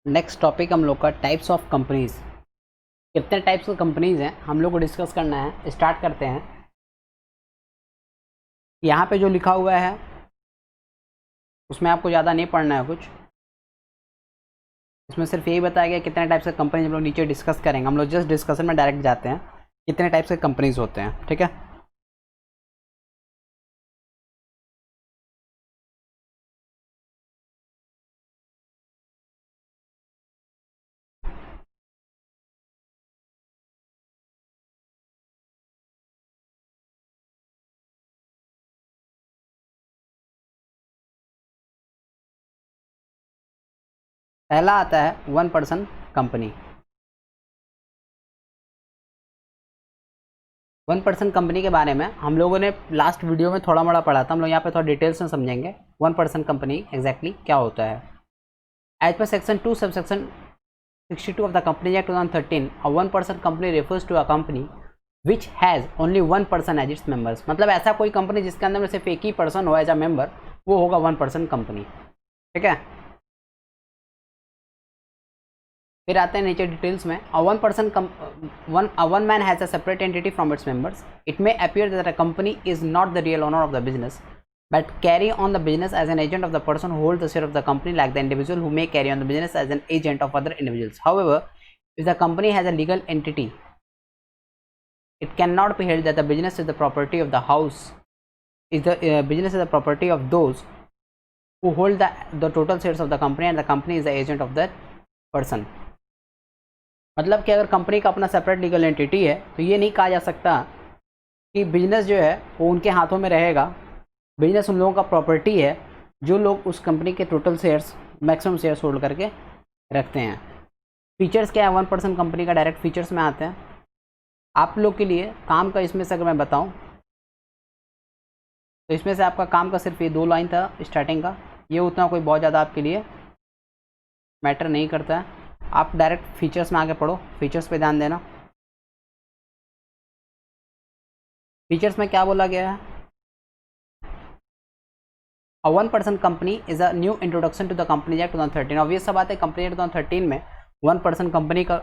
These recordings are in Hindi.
नेक्स्ट टॉपिक हम लोग का टाइप्स ऑफ कंपनीज। कितने टाइप्स की कंपनीज हैं हम लोग को डिस्कस करना है। स्टार्ट करते हैं। यहाँ पे जो लिखा हुआ है उसमें आपको ज़्यादा नहीं पढ़ना है कुछ, इसमें सिर्फ यही बताया गया कितने टाइप्स के कंपनीज हम लोग नीचे डिस्कस करेंगे। हम लोग जस्ट डिस्कशन में डायरेक्ट जाते हैं कितने टाइप्स के कंपनीज होते हैं। ठीक है, पहला आता है 1% कंपनी। 1% कंपनी के बारे में हम लोगों ने लास्ट वीडियो में थोड़ा मोड़ा पढ़ा था, हम लोग यहाँ पे थोड़ा डिटेल्स में समझेंगे 1% कंपनी एग्जैक्टली क्या होता है। As per section 2 sub section 62 of the Companies Act 2013, a 1% company refers to a company which has only 1% as its members। मतलब ऐसा कोई कंपनी जिसके अंदर में सिर्फ एक ही पर्सन हो एज अ मेंबर, वो होगा 1% कंपनी। ठीक है, फिर आते हैं नीचे डिटेल्स में। One man has a separate entity from its members. It may appear that a company is not the real owner of the business but carry on the business as an agent of the person who holds the share of the company, like the individual who may carry on the business as an agent of other individuals. However, if the company has a legal entity, it cannot be held that the business is the property of the house, business is the property of those who hold the total shares of the company, and the company is the agent of that person. मतलब कि अगर कंपनी का अपना सेपरेट लीगल एंटिटी है तो ये नहीं कहा जा सकता कि बिजनेस जो है वो उनके हाथों में रहेगा। बिजनेस उन लोगों का प्रॉपर्टी है जो लोग उस कंपनी के total shares, maximum shares hold करके रखते हैं। फीचर्स क्या है 1% कंपनी का, डायरेक्ट फीचर्स में आते हैं आप लोग के लिए। काम का इसमें से अगर मैं बताऊं तो इसमें से आपका काम का सिर्फ ये 2 लाइन था स्टार्टिंग का, ये उतना कोई बहुत ज़्यादा आपके लिए मैटर नहीं करता है। आप डायरेक्ट फीचर्स में आगे पढ़ो, फीचर्स पे ध्यान देना। फीचर्स में क्या बोला गया है? A 1% company is a new introduction to the Companies Act 2013। Obvious सा बात है, कंपनी एक्ट 2013 में 1% कंपनी का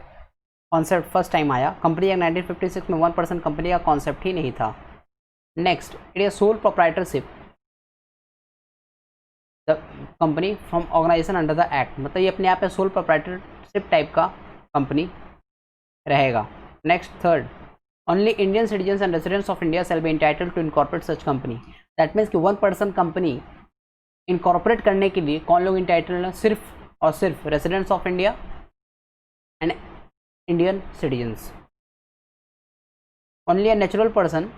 कॉन्सेप्ट फर्स्ट टाइम आया। कंपनी एक्ट 1956 में 1% कंपनी का कॉन्सेप्ट ही नहीं था। Next, it is sole proprietorship the company from organisation under the act. मतलब ये अपने आप में सोल प्रोप्राइटरशिप टाइप का कंपनी रहेगा। Next, third, only Indian citizens and residents of India shall be entitled to incorporate such company. That means कि 1% कंपनी इनकॉर्पोरेट करने के लिए कौन लोग इंटाइटल्ड हैं? सिर्फ और सिर्फ residents of India and Indian citizens. Only a natural person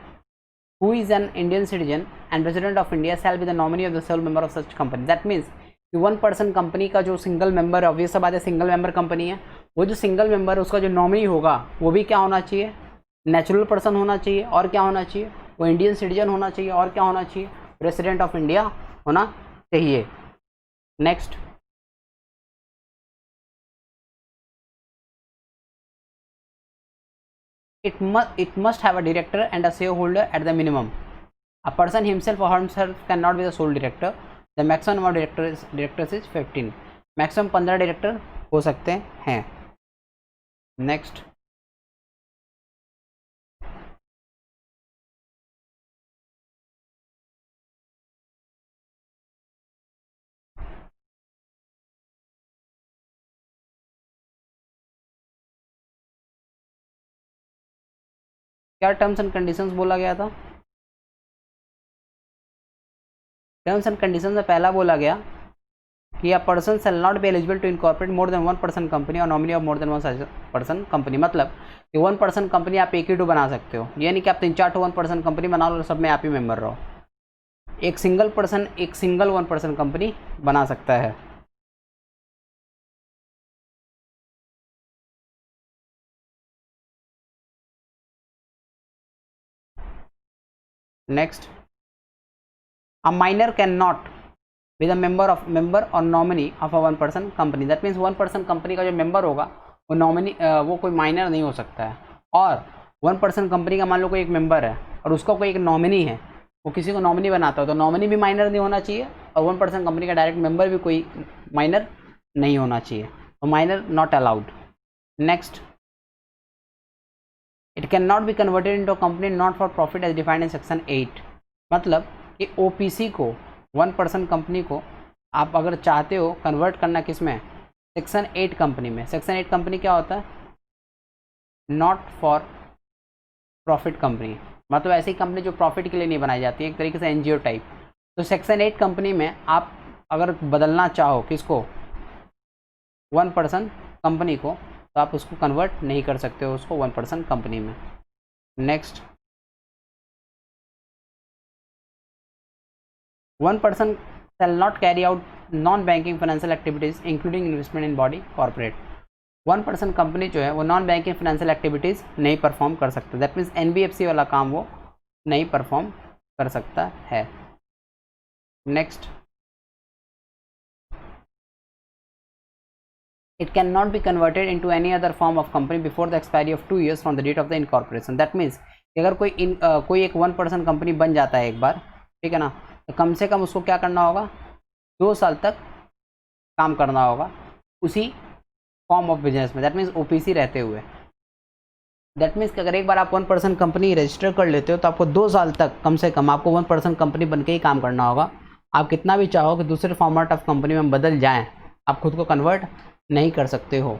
who is an Indian citizen and resident of India shall be the nominee of the sole member of such company. That means कि 1% कंपनी का जो सिंगल मेंबर है, ऑब्वियस सा बात है सिंगल मेंबर कंपनी है, वो जो सिंगल मेंबर है उसका जो नॉमिनी होगा वो भी क्या होना चाहिए? नेचुरल पर्सन होना चाहिए। और क्या होना चाहिए? वो इंडियन सिटीजन होना चाहिए। और क्या होना चाहिए? रेसिडेंट ऑफ इंडिया होना चाहिए। Next, it must have a director and a shareholder at the minimum. A person himself or herself cannot be the sole director. The maximum number of directors is 15। Maximum 15 director हो सकते हैं। नेक्स्ट, क्या टर्म्स एंड कंडीशंस बोला गया था? टर्म्स एंड कंडीशंस में पहला बोला गया कि a person shall not be eligible to incorporate more than 1% company और nominee of more than 1% company. मतलब कि 1% कंपनी आप एक ही टू बना सकते हो, ये नहीं कि आप 3-4 1% कंपनी बना लो और सब में आप ही मेंबर रहो। एक सिंगल पर्सन एक सिंगल 1% कंपनी बना सकता है। Next, a minor cannot be the member or nominee of a 1% company। that means 1% company का जो मेंबर होगा वो नॉमिनी वो कोई माइनर नहीं हो सकता है। और 1% कंपनी का मान लो कोई एक मेंबर है और उसका कोई एक नॉमिनी है, वो किसी को नॉमिनी बनाता है तो नॉमिनी भी माइनर नहीं होना चाहिए और 1% कंपनी का डायरेक्ट मेंबर भी कोई माइनर नहीं होना चाहिए। तो minor not allowed. Next, it can not be converted into company not for profit as defined in section 8। मतलब कि ओपीसी को 1% कंपनी को आप अगर चाहते हो कन्वर्ट करना किस में, सेक्शन 8 कंपनी में। सेक्शन 8 कंपनी क्या होता है, नॉट फॉर प्रॉफिट कंपनी, मतलब ऐसी कंपनी जो प्रॉफिट के लिए नहीं बनाई जाती है, एक तरीके से एनजीओ टाइप। तो सेक्शन 8 कंपनी में आप अगर बदलना चाहो किसको, 1% कंपनी को, तो आप उसको कन्वर्ट नहीं कर सकते हो उसको 1% कंपनी में। Next, 1% shall not carry out non-banking financial activities including investment in body corporate। 1% company जो है वो नॉन बैंकिंग फाइनेंशियल एक्टिविटीज़ नहीं परफॉर्म कर सकता। दैट मीन्स एनबीएफसी वाला काम वो नहीं परफॉर्म कर सकता है। Next, it cannot be converted into any other form of company before the expiry of 2 years from the date of the incorporation। that means अगर कोई एक 1% कंपनी बन जाता है एक बार, ठीक है ना, तो कम से कम उसको क्या करना होगा, 2 साल तक काम करना होगा उसी फॉर्म ऑफ बिजनेस में। दैट मीन्स ओपीसी रहते हुए। दैट मीन्स कि अगर एक बार आप 1% कंपनी रजिस्टर कर लेते हो तो आपको 2 साल तक कम से कम आपको 1% कंपनी बन के ही काम करना होगा। आप कितना भी चाहो कि दूसरे फॉर्मेट ऑफ कंपनी में बदल जाएं, आप खुद को कन्वर्ट नहीं कर सकते हो।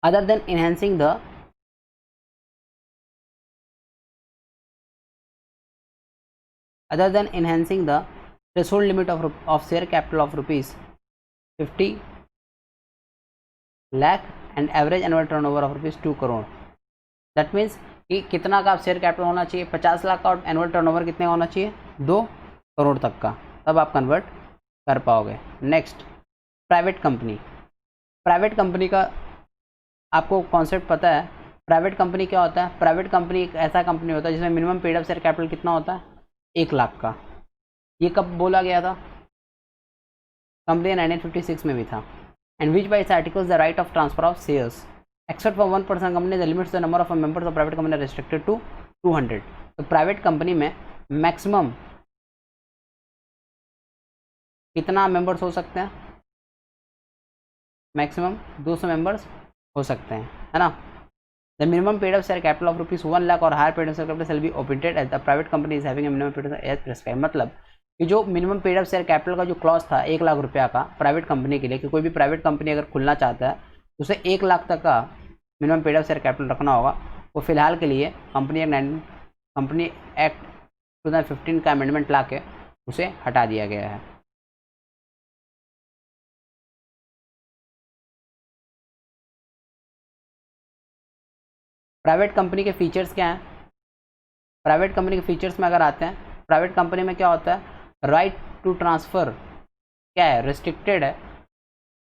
Other than enhancing the threshold limit of share capital of rupees 50 lakh and average annual turnover of rupees 2 crore. That means कि कितना का शेयर कैपिटल होना चाहिए, 50 लाख का, और एनुअल टर्नओवर कितने होना चाहिए, 2 करोड़ तक का, तब आप कन्वर्ट कर पाओगे। नेक्स्ट, प्राइवेट कंपनी का आपको कॉन्सेप्ट पता है। प्राइवेट कंपनी क्या होता है, प्राइवेट कंपनी एक ऐसा कंपनी होता है जिसमें minimum paid up share capital कितना होता है, 1 लाख का। ये कब बोला गया था, कंपनी 1956 में भी था। And which by its articles the right of transfer of shares except for 1% company the limits the number of members of private company restricted to 200। तो प्राइवेट कंपनी में मैक्सिमम कितना मेंबर्स हो सकते हैं, मैक्सिमम 200 मेंबर्स हो सकते हैं, है ना। The minimum paid up share capital of rupees 1 lakh और higher paid up share capital shall be operated as the private company is having a minimum paid as prescribe. मतलब कि जो minimum paid up share capital का जो क्लॉज था 1 लाख रुपया का प्राइवेट कंपनी के लिए, कि कोई भी प्राइवेट कंपनी अगर खुलना चाहता है तो उसे 1 लाख तक का minimum paid up share capital रखना होगा। वो फिलहाल के लिए कंपनी एक्ट 2015 का अमेंडमेंट ला के उसे हटा दिया गया है। प्राइवेट कंपनी के फीचर्स क्या हैं, प्राइवेट कंपनी के फीचर्स में अगर आते हैं, प्राइवेट कंपनी में क्या होता है, राइट टू ट्रांसफ़र क्या है, रिस्ट्रिक्टेड है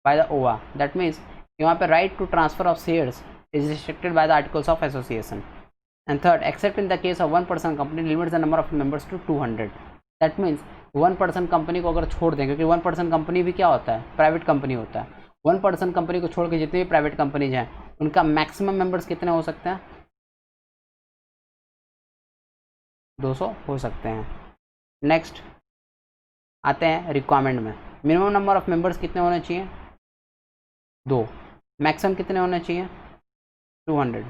बाय द ओवा। दैट मीन्स यहाँ पे right to transfer of shares is restricted by the articles of association. And third, except in the case of 1% company limits the number of members to 200। That means 1% company को अगर छोड़ दें, क्योंकि 1% कंपनी भी क्या होता है, प्राइवेट कंपनी होता है। 1% कंपनी को छोड़ के जितने भी प्राइवेट कंपनीज हैं उनका मैक्सिमम मेंबर्स कितने हो सकते हैं, 200 हो सकते हैं। नेक्स्ट आते हैं रिक्वायरमेंट में। मिनिमम नंबर ऑफ मेंबर्स कितने होने चाहिए, 2। मैक्सिमम कितने होने चाहिए, 200।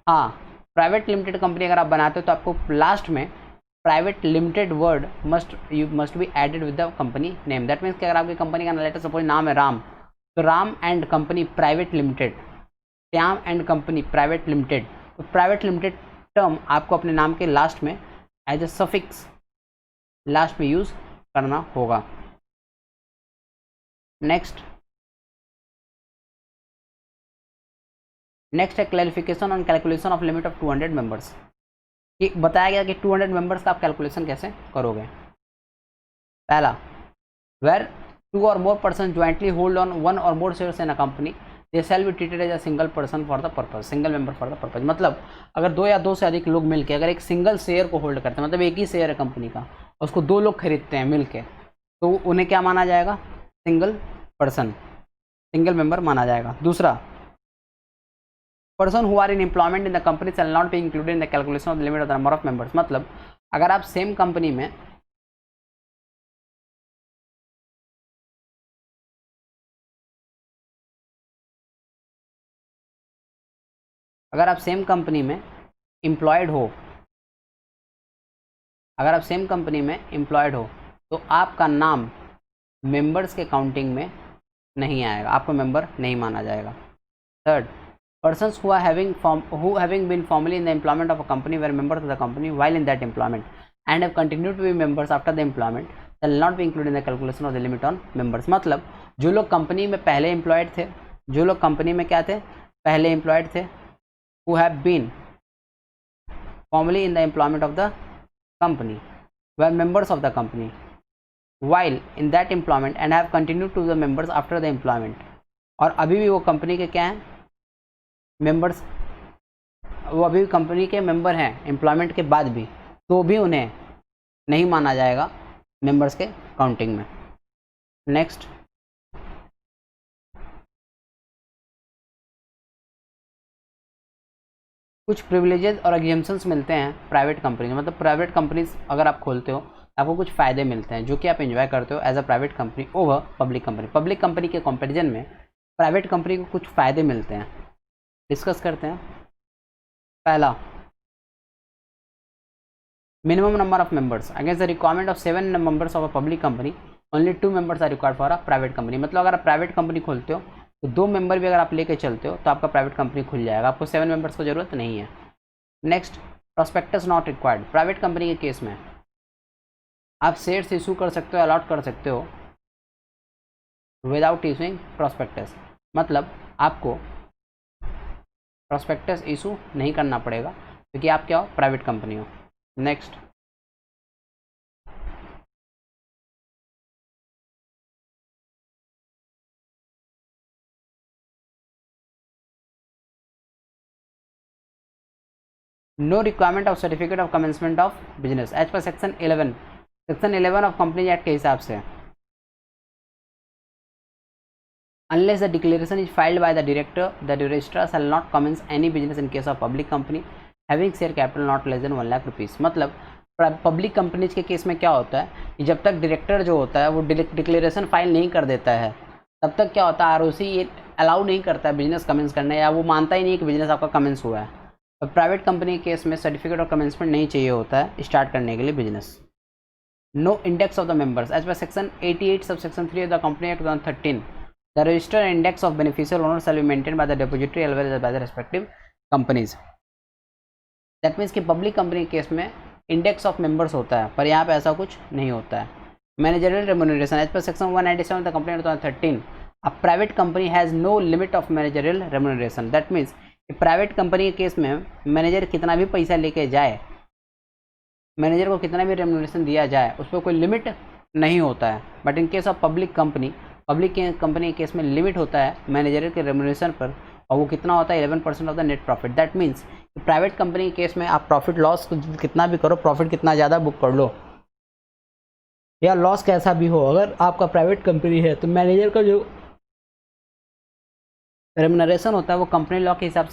हाँ, प्राइवेट लिमिटेड कंपनी अगर आप बनाते हो तो आपको लास्ट में private limited word must be added with the company name. That means कि अगर आपकी कंपनी का लेटर सपोज नाम है राम, तो Ram and company private limited, Shyam and company private limited. तो प्राइवेट लिमिटेड टर्म आपको अपने नाम के लास्ट में एज ए सफिक्स लास्ट में यूज करना होगा। नेक्स्ट है clarification on calculation of limit of 200 members. कि बताया गया कि 200 मेंबर्स का आप कैलकुलेशन कैसे करोगे। पहला, where 2 or more person jointly hold on 1 or more shares in a company, they shall be treated as a single person for the purpose, single member for the purpose। मतलब अगर 2 या 2 से अधिक लोग मिलके अगर एक सिंगल शेयर को होल्ड करते हैं, मतलब एक ही शेयर है कंपनी का, उसको 2 लोग खरीदते हैं मिलके, तो उन्हें क्या माना जाएगा, सिंगल पर्सन, सिंगल मेंबर माना जाएगा। दूसरा, person who are in employment in the company shall not be included in the calculation of the limit of the number of members. मतलब अगर आप सेम कंपनी में अगर आप सेम कंपनी में एम्प्लॉयड हो, अगर आप सेम कंपनी में एम्प्लॉयड हो तो आपका नाम मेंबर्स के काउंटिंग में नहीं आएगा, आपको मेंबर नहीं माना जाएगा। Third, persons who having been formerly in the employment of a company were members of the company while in that employment and have continued to be members after the employment shall not be included in the calculation of the limit on members। मतलब जो लोग कंपनी में पहले एम्प्लॉयड थे, जो लोग कंपनी में क्या थे, पहले एम्प्लॉयड थे, who have been formerly in the employment of the company were members of the company while in that employment and have continued to the members after the employment, और अभी भी वो कंपनी के क्या हैं, मेंबर्स, वो अभी भी कंपनी के मेंबर हैं एम्प्लॉयमेंट के बाद भी, तो भी उन्हें नहीं माना जाएगा मेंबर्स के काउंटिंग में। नेक्स्ट, कुछ प्रिविलेजेस और एग्जेम्पशंस मिलते हैं प्राइवेट कंपनी में, मतलब प्राइवेट कंपनीज अगर आप खोलते हो आपको कुछ फ़ायदे मिलते हैं जो कि आप एंजॉय करते हो as a private company over public company. Public company के कंपैरिजन में प्राइवेट कंपनी को कुछ फ़ायदे मिलते हैं, डिस्कस करते हैं। पहला, minimum number of members against the requirement of 7 members of a public company only 2 members are required for a private company. मतलब अगर आप प्राइवेट कंपनी खोलते हो तो 2 मेंबर भी अगर आप लेके चलते हो तो आपका प्राइवेट कंपनी खुल जाएगा, आपको 7 मेंबर्स को जरूरत नहीं है। Next, prospectus not required. Private company के केस में आप शेयर्स इशू कर सकते हो, अलॉट कर सकते हो विदाउट इशूइंग प्रोस्पेक्टस, मतलब आपको प्रोस्पेक्टस इशू नहीं करना पड़ेगा क्योंकि आप क्या हो, प्राइवेट कंपनी हो। Next, no requirement of certificate of commencement of business as per section 11 of company act के हिसाब से, unless the declaration is filed by the director, the registrar shall not commence any business in case of public company having share capital not less than 1 lakh rupees. मतलब पब्लिक कंपनीज के केस में क्या होता है कि जब तक डायरेक्टर जो होता है वो डिक्लेरेशन फाइल नहीं कर देता है तब तक क्या होता है, आरओसी ये अलाउ नहीं करता है बिजनेस कमेंस करने, या वो मानता ही नहीं कि बिजनेस आपका कमेंस हुआ है। और प्राइवेट कंपनी के केस में सर्टिफिकेट ऑफ कमेंसमेंट नहीं चाहिए होता है स्टार्ट करने के लिए business. No index of the members as per section 88 sub section 3 of the company act 2013, the register and index of beneficial owners shall be maintained by the depository as well as by the respective companies। that means कि पब्लिक कंपनी के केस में इंडेक्स ऑफ मेंबर्स होता है, पर यहाँ पे ऐसा कुछ नहीं होता है। Managerial remuneration as per section 197 the company 2013, a private company has no limit of managerial remuneration. That means private company के केस में मैनेजर कितना भी पैसा लेके जाए, मैनेजर को कितना भी रेम्यूनरेशन दिया जाए, उस पर कोई लिमिट नहीं होता है। But in case of public company के केस में लिमिट होता है मैनेजर के रेम्यूनरेशन पर, और वो कितना होता है 11% of the net profit. That means private company के केस में आप प्रॉफिट लॉस कितना भी करो, प्रॉफिट कितना ज़्यादा बुक कर लो या लॉस कैसा भी हो, अगर आपका प्राइवेट कंपनी है तो मैनेजर का जो रेम्यूनरेशन होता है वो कंपनी लॉ के हिसाब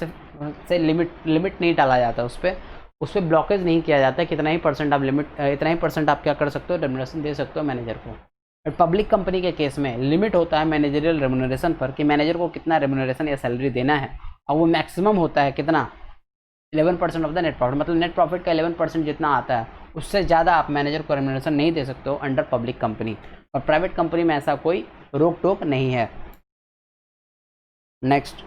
से लिमिट नहीं डाला जाता, उस पर ब्लॉकेज नहीं किया जाता है कितना ही परसेंट आप इतना ही परसेंट आप क्या कर सकते हो, रेम्यूनरेशन दे सकते हो मैनेजर को। पब्लिक कंपनी के केस में लिमिट होता है मैनेजरियल रेम्यूनरेशन पर कि मैनेजर को कितना रेम्यूनरेशन या सैलरी देना है, और वो मैक्सिमम होता है कितना 11% ऑफ द नेट प्रॉफिट। मतलब नेट प्रॉफिट का 11% जितना आता है उससे ज़्यादा आप मैनेजर को रेम्यूनरेशन नहीं दे सकते हो अंडर पब्लिक कंपनी, और प्राइवेट कंपनी में ऐसा कोई रोक टोक नहीं है। Next,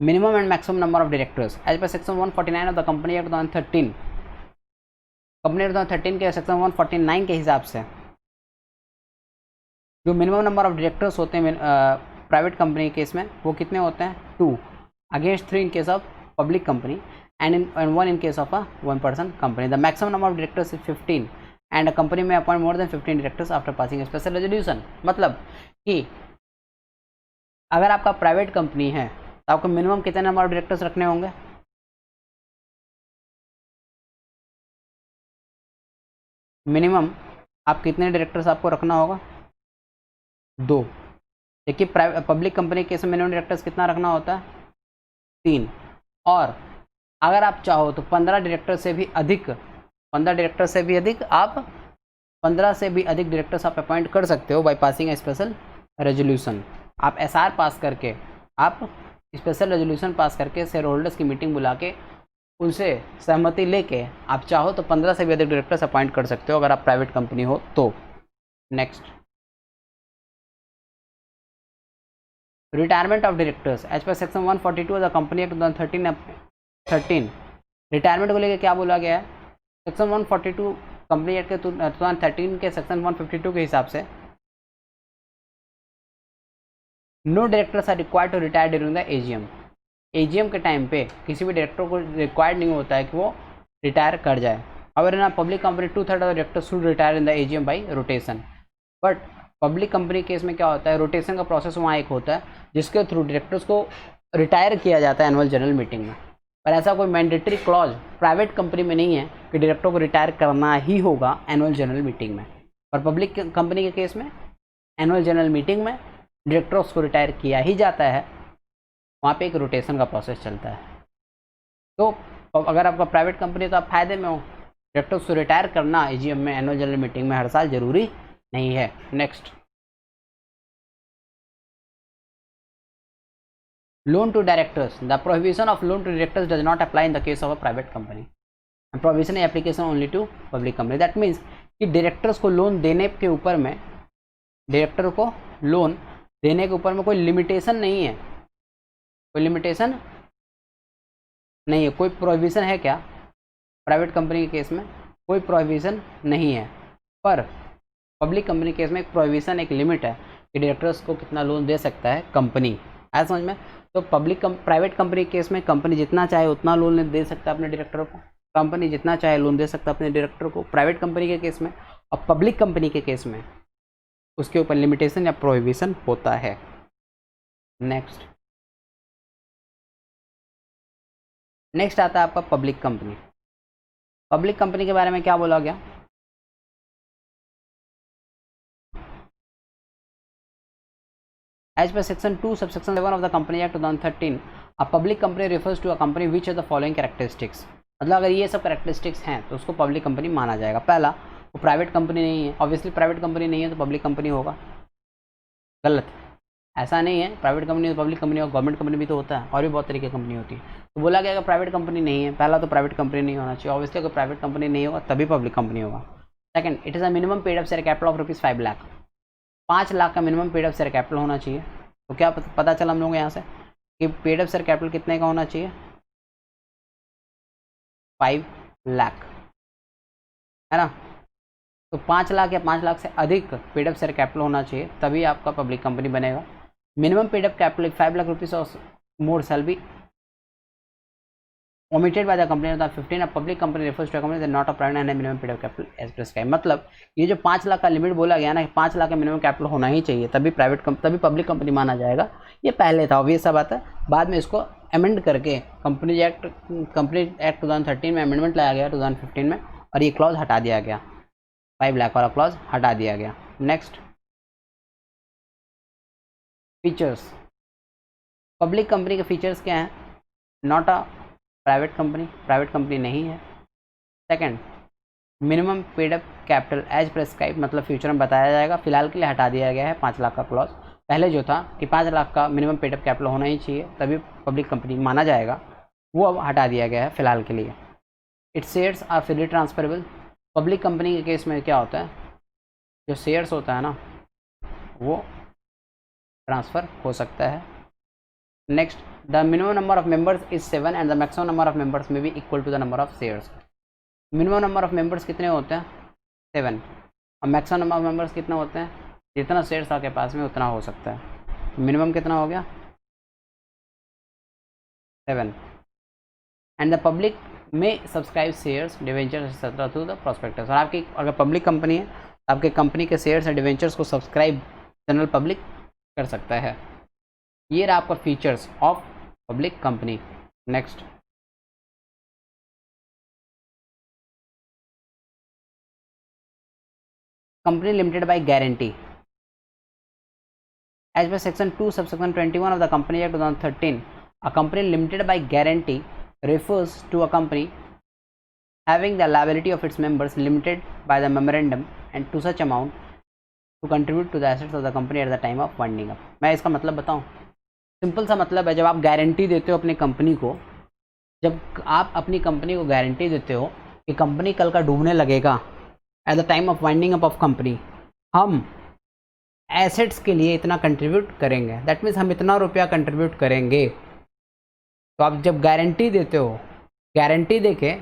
minimum and maximum number of directors as per section 149 of the company act 2013, company 2013 के सेक्शन 149 के हिसाब से जो मिनिमम नंबर ऑफ डायरेक्टर्स होते हैं प्राइवेट कंपनी के केस में वो कितने होते हैं, 2 against 3 in case of public company and 1 in case of a 1 person company. The maximum number of directors is 15 and a company में appoint more than 15 directors after passing special resolution. मतलब कि अगर आपका प्राइवेट कंपनी है तो आपको मिनिमम कितने नंबर ऑफ डायरेक्टर्स रखने होंगे, मिनिमम आप कितने डायरेक्टर्स आपको रखना होगा, 2। देखिए पब्लिक कंपनी के केस में मिनिमम डायरेक्टर्स कितना रखना होता है, 3। और अगर आप चाहो तो 15 डायरेक्टर से भी अधिक आप 15 से भी अधिक डायरेक्टर्स आप अपॉइंट कर सकते हो by passing A special resolution. आप एसआर पास करके आप स्पेशल रेजोल्यूशन पास करके शेयर होल्डर्स की मीटिंग बुला के उनसे सहमति लेके आप चाहो तो 15 से भी अधिक डायरेक्टर्स अपॉइंट कर सकते हो अगर आप प्राइवेट कंपनी हो तो। Next, retirement of directors as per section 142 of the company act 2013 retirement को लेकर क्या बोला गया है? सेक्शन 142 कंपनी एक्ट के 2013 के सेक्शन 152 के हिसाब से no directors are required to retire during the AGM. AGM के टाइम पे किसी भी डायरेक्टर को रिक्वायर्ड नहीं होता है कि वो रिटायर कर जाए। अगर in public company 2/3 of the directors should retire in the AGM by rotation. But public company case में क्या होता है, रोटेशन का प्रोसेस वहाँ एक होता है जिसके थ्रू डायरेक्टर्स को रिटायर किया जाता है एनुअल जनरल मीटिंग में। पर ऐसा कोई मैंडेटरी क्लॉज प्राइवेट कंपनी में नहीं है कि डायरेक्टर को रिटायर करना ही होगा एनुअल जनरल मीटिंग में। पर पब्लिक कंपनी के केस में एनुअल जनरल मीटिंग में डायरेक्टर्स को रिटायर किया ही जाता है, वहाँ पे एक रोटेशन का प्रोसेस चलता है। तो अगर आपका प्राइवेट कंपनी तो आप फायदे में हो, डायरेक्टर्स को रिटायर करना एजीएम में एनुअल जनरल मीटिंग में हर साल जरूरी नहीं है। Next, loan to directors the prohibition of loan to directors does not apply in the case of a private company and prohibition application only to public company. That means कि डायरेक्टर्स को लोन देने के ऊपर में, डायरेक्टर को लोन देने के ऊपर में कोई लिमिटेशन नहीं है, कोई लिमिटेशन नहीं है। कोई प्रोहिबिशन है क्या? प्राइवेट कंपनी के केस में कोई प्रोहिबिशन नहीं है, पर पब्लिक कंपनी केस में एक प्रोहिबिशन, एक लिमिट है कि डायरेक्टर्स को कितना लोन दे सकता है कंपनी। ऐसा समझ में? तो प्राइवेट कंपनी केस में कंपनी जितना चाहे उतना लोन दे सकता है अपने डायरेक्टर को, कंपनी जितना चाहे लोन दे सकता है अपने डायरेक्टर को प्राइवेट कंपनी के केस में। और पब्लिक कंपनी के केस में उसके ऊपर लिमिटेशन या प्रोहिबिशन होता है। नेक्स्ट आता है आपका पब्लिक कंपनी। पब्लिक कंपनी के बारे में क्या बोला गया? As per section 2 subsection 7 of the Company Act 2013, a public company refers to a company which has the following characteristics। मतलब अगर ये सब कैरेक्टरिस्टिक्स हैं तो उसको पब्लिक कंपनी माना जाएगा। पहला, वो प्राइवेट कंपनी नहीं है। ऑब्वियसली प्राइवेट कंपनी नहीं है तो पब्लिक कंपनी होगा। गलत, ऐसा नहीं है। प्राइवेट कंपनी तो पब्लिक कंपनी होगा, गवर्नमेंट कंपनी भी तो होता है और भी बहुत तरीके की कंपनी होती है। तो बोला गया अगर प्राइवेट कंपनी नहीं है, पहला तो प्राइवेट कंपनी नहीं होना चाहिए। ऑब्वियसली अगर प्राइवेट कंपनी नहीं होगा तभी पब्लिक कंपनी होगा। Second, it is a minimum paid up share capital of ₹5 lakh. 5 lakh का minimum paid up share capital होना चाहिए। तो क्या पता चला हम लोग यहाँ से कि पेड अप शेयर कैपिटल कितने का होना चाहिए? 5 लाख, है ना। तो 5 लाख या 5 लाख से अधिक पेड अप शेयर कैपिटल होना चाहिए, तभी आपका पब्लिक कंपनी बनेगा। Minimum paid up capital 5 lakh rupees or more shall be omitted by the company of the 15 a public company refers to a company that not a private and a minimum paid up capital as prescribed। मतलब ये जो 5 लाख का लिमिट बोला गया ना, 5 लाख का मिनिमम कैपिटल होना ही चाहिए तभी तभी पब्लिक कंपनी माना जाएगा। ये पहले था, ऑब्वियस सा बात है। बाद में इसको अमेंड करके कंपनी एक्ट 2013 में अमेंडमेंट लाया गया 2015 में, और ये क्लॉज हटा दिया गया, 5 लाख वाला क्लॉज हटा दिया गया। Next, features. पब्लिक कंपनी के फीचर्स क्या हैं? नॉट अ प्राइवेट कंपनी नहीं है। Second, minimum paid up capital as prescribe, मतलब फ्यूचर में बताया जाएगा, फिलहाल के लिए हटा दिया गया है 5 लाख का क्लॉज। पहले जो था कि 5 लाख का मिनिमम पेड अप कैपिटल होना ही चाहिए तभी पब्लिक कंपनी माना जाएगा, वो अब हटा दिया गया है फिलहाल के लिए। Its shares are freely transferable. Public company के केस में क्या होता है, जो शेयर्स होता है ना वो ट्रांसफ़र हो सकता है। Next, the minimum number of members is 7 and the maximum number of members में भी equal to the number of shares. Minimum number of members कितने होते हैं? 7, और मैक्सिमम नंबर ऑफ मेंबर्स कितने होते हैं? जितना शेयर्स आपके पास में उतना हो सकता है। मिनिमम कितना हो गया? 7। एंड द पब्लिक में subscribe shares debentures etcetera through the prospectus. और आपकी अगर पब्लिक कंपनी है, आपके कंपनी के शेयर्स एंड डिवेंचर्स को सब्सक्राइब जनरल पब्लिक कर सकता है। ये रहा आपका features of public company. Next, company limited by guarantee. As per section 2 subsection 21 of the company act 2013, a company limited by guarantee refers to a company having the liability of its members limited by the memorandum and to such amount to contribute to the assets of the company at the time of winding up। मैं इसका मतलब बताऊं, सिंपल सा मतलब है, जब आप गारंटी देते हो अपनी कंपनी को, जब आप अपनी कंपनी को गारंटी देते हो कि कंपनी कल का डूबने लगेगा, at the time of winding up of company हम एसेट्स के लिए इतना कंट्रीब्यूट करेंगे, दैट मीन्स हम इतना रुपया कंट्रीब्यूट करेंगे। तो आप जब गारंटी देते हो, गारंटी देके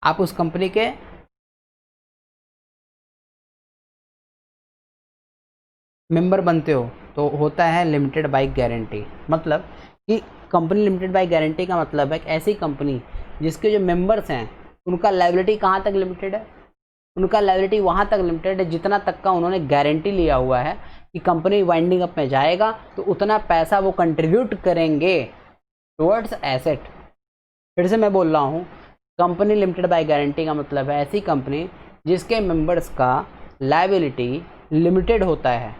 आप उस कंपनी के मेंबर बनते हो, तो होता है लिमिटेड बाय गारंटी। मतलब कि कंपनी लिमिटेड बाय गारंटी का मतलब है कि ऐसी कंपनी जिसके जो मेंबर्स हैं उनका लायबिलिटी कहाँ तक लिमिटेड है, उनका लायबिलिटी वहाँ तक लिमिटेड है जितना तक का उन्होंने गारंटी लिया हुआ है कि कंपनी वाइंडिंग अप में जाएगा तो उतना पैसा वो कंट्रीब्यूट करेंगे टुवर्ड्स एसेट। फिर से मैं बोल रहा हूँ, कंपनी लिमिटेड बाय गारंटी का मतलब है ऐसी कंपनी जिसके मेंबर्स का लायबिलिटी लिमिटेड होता है।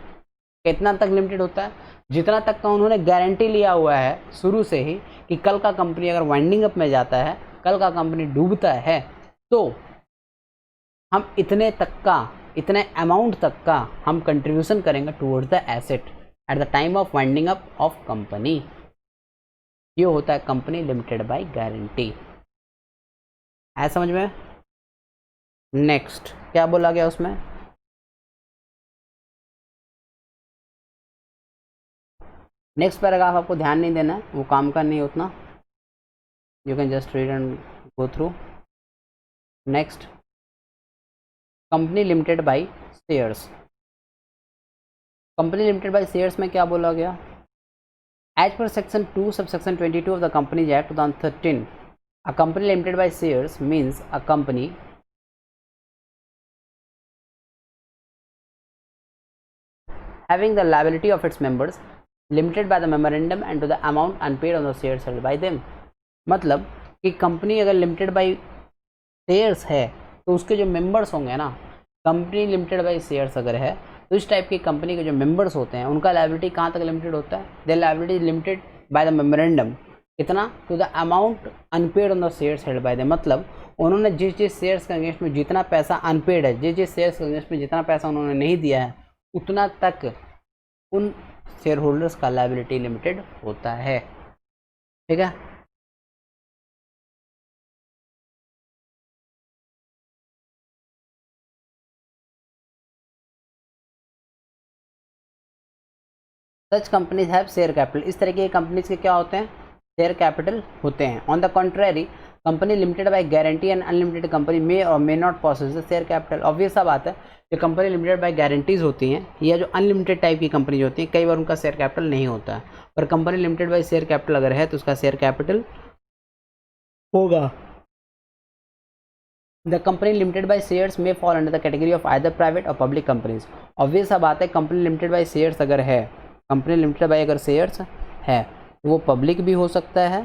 कितना तक लिमिटेड होता है? जितना तक का उन्होंने गारंटी लिया हुआ है शुरू से ही कि कल का कंपनी अगर वाइंडिंग अप में जाता है, कल का कंपनी डूबता है, तो हम इतने तक का, इतने अमाउंट तक का हम कंट्रीब्यूशन करेंगे towards the asset at the time of winding up of company. ये होता है कंपनी लिमिटेड बाय गारंटी। है समझ में? नेक्स्ट क्या बोला गया उसमें? नेक्स्ट पैराग्राफ आपको ध्यान नहीं देना है, वो काम का नहीं उतना, you can just read and go through. Next, company limited by shares. Company limited by shares में क्या बोला गया? As per section 2 subsection 22 of the companies act 2013, a company limited by shares means a company having the liability of its members limited by the memorandum and to the amount unpaid on the shares held by them। मतलब कि कंपनी अगर लिमिटेड बाय शेयर्स है तो उसके जो मेंबर्स होंगे ना, कंपनी लिमिटेड बाय शेयर्स अगर है तो इस टाइप की कंपनी के जो मेंबर्स होते हैं उनका लायबिलिटी कहाँ तक लिमिटेड होता है? Their liability limited by the memorandum. कितना? To the amount unpaid on the shares held by them. मतलब उन्होंने जिस जिस शेयर्स के अगेंस्ट में जितना पैसा अनपेड है, जिस जिस शेयर्स के अगेंस्ट में जितना पैसा उन्होंने नहीं दिया है, उतना तक उन शेयर होल्डर्स का लायबिलिटी लिमिटेड होता है। ठीक है? Such companies have share capital. इस तरह के कंपनीज के क्या होते हैं? शेयर कैपिटल होते हैं। On the contrary, company limited by guarantee and unlimited company may or may not possess share capital. Obvious सा बात है, जो कंपनी लिमिटेड बाय गारंटीज होती हैं या जो अनलिमिटेड टाइप की कंपनी होती हैं, कई बार उनका शेयर कैपिटल नहीं होता है, और company limited by share capital अगर है तो उसका शेयर कैपिटल होगा। The company limited by shares may fall under the category of either private or public companies. Obvious सा बात है, कंपनी लिमिटेड बाय शेयर्स अगर है, कंपनी लिमिटेड बाय अगर शेयर्स है तो वो पब्लिक भी हो सकता है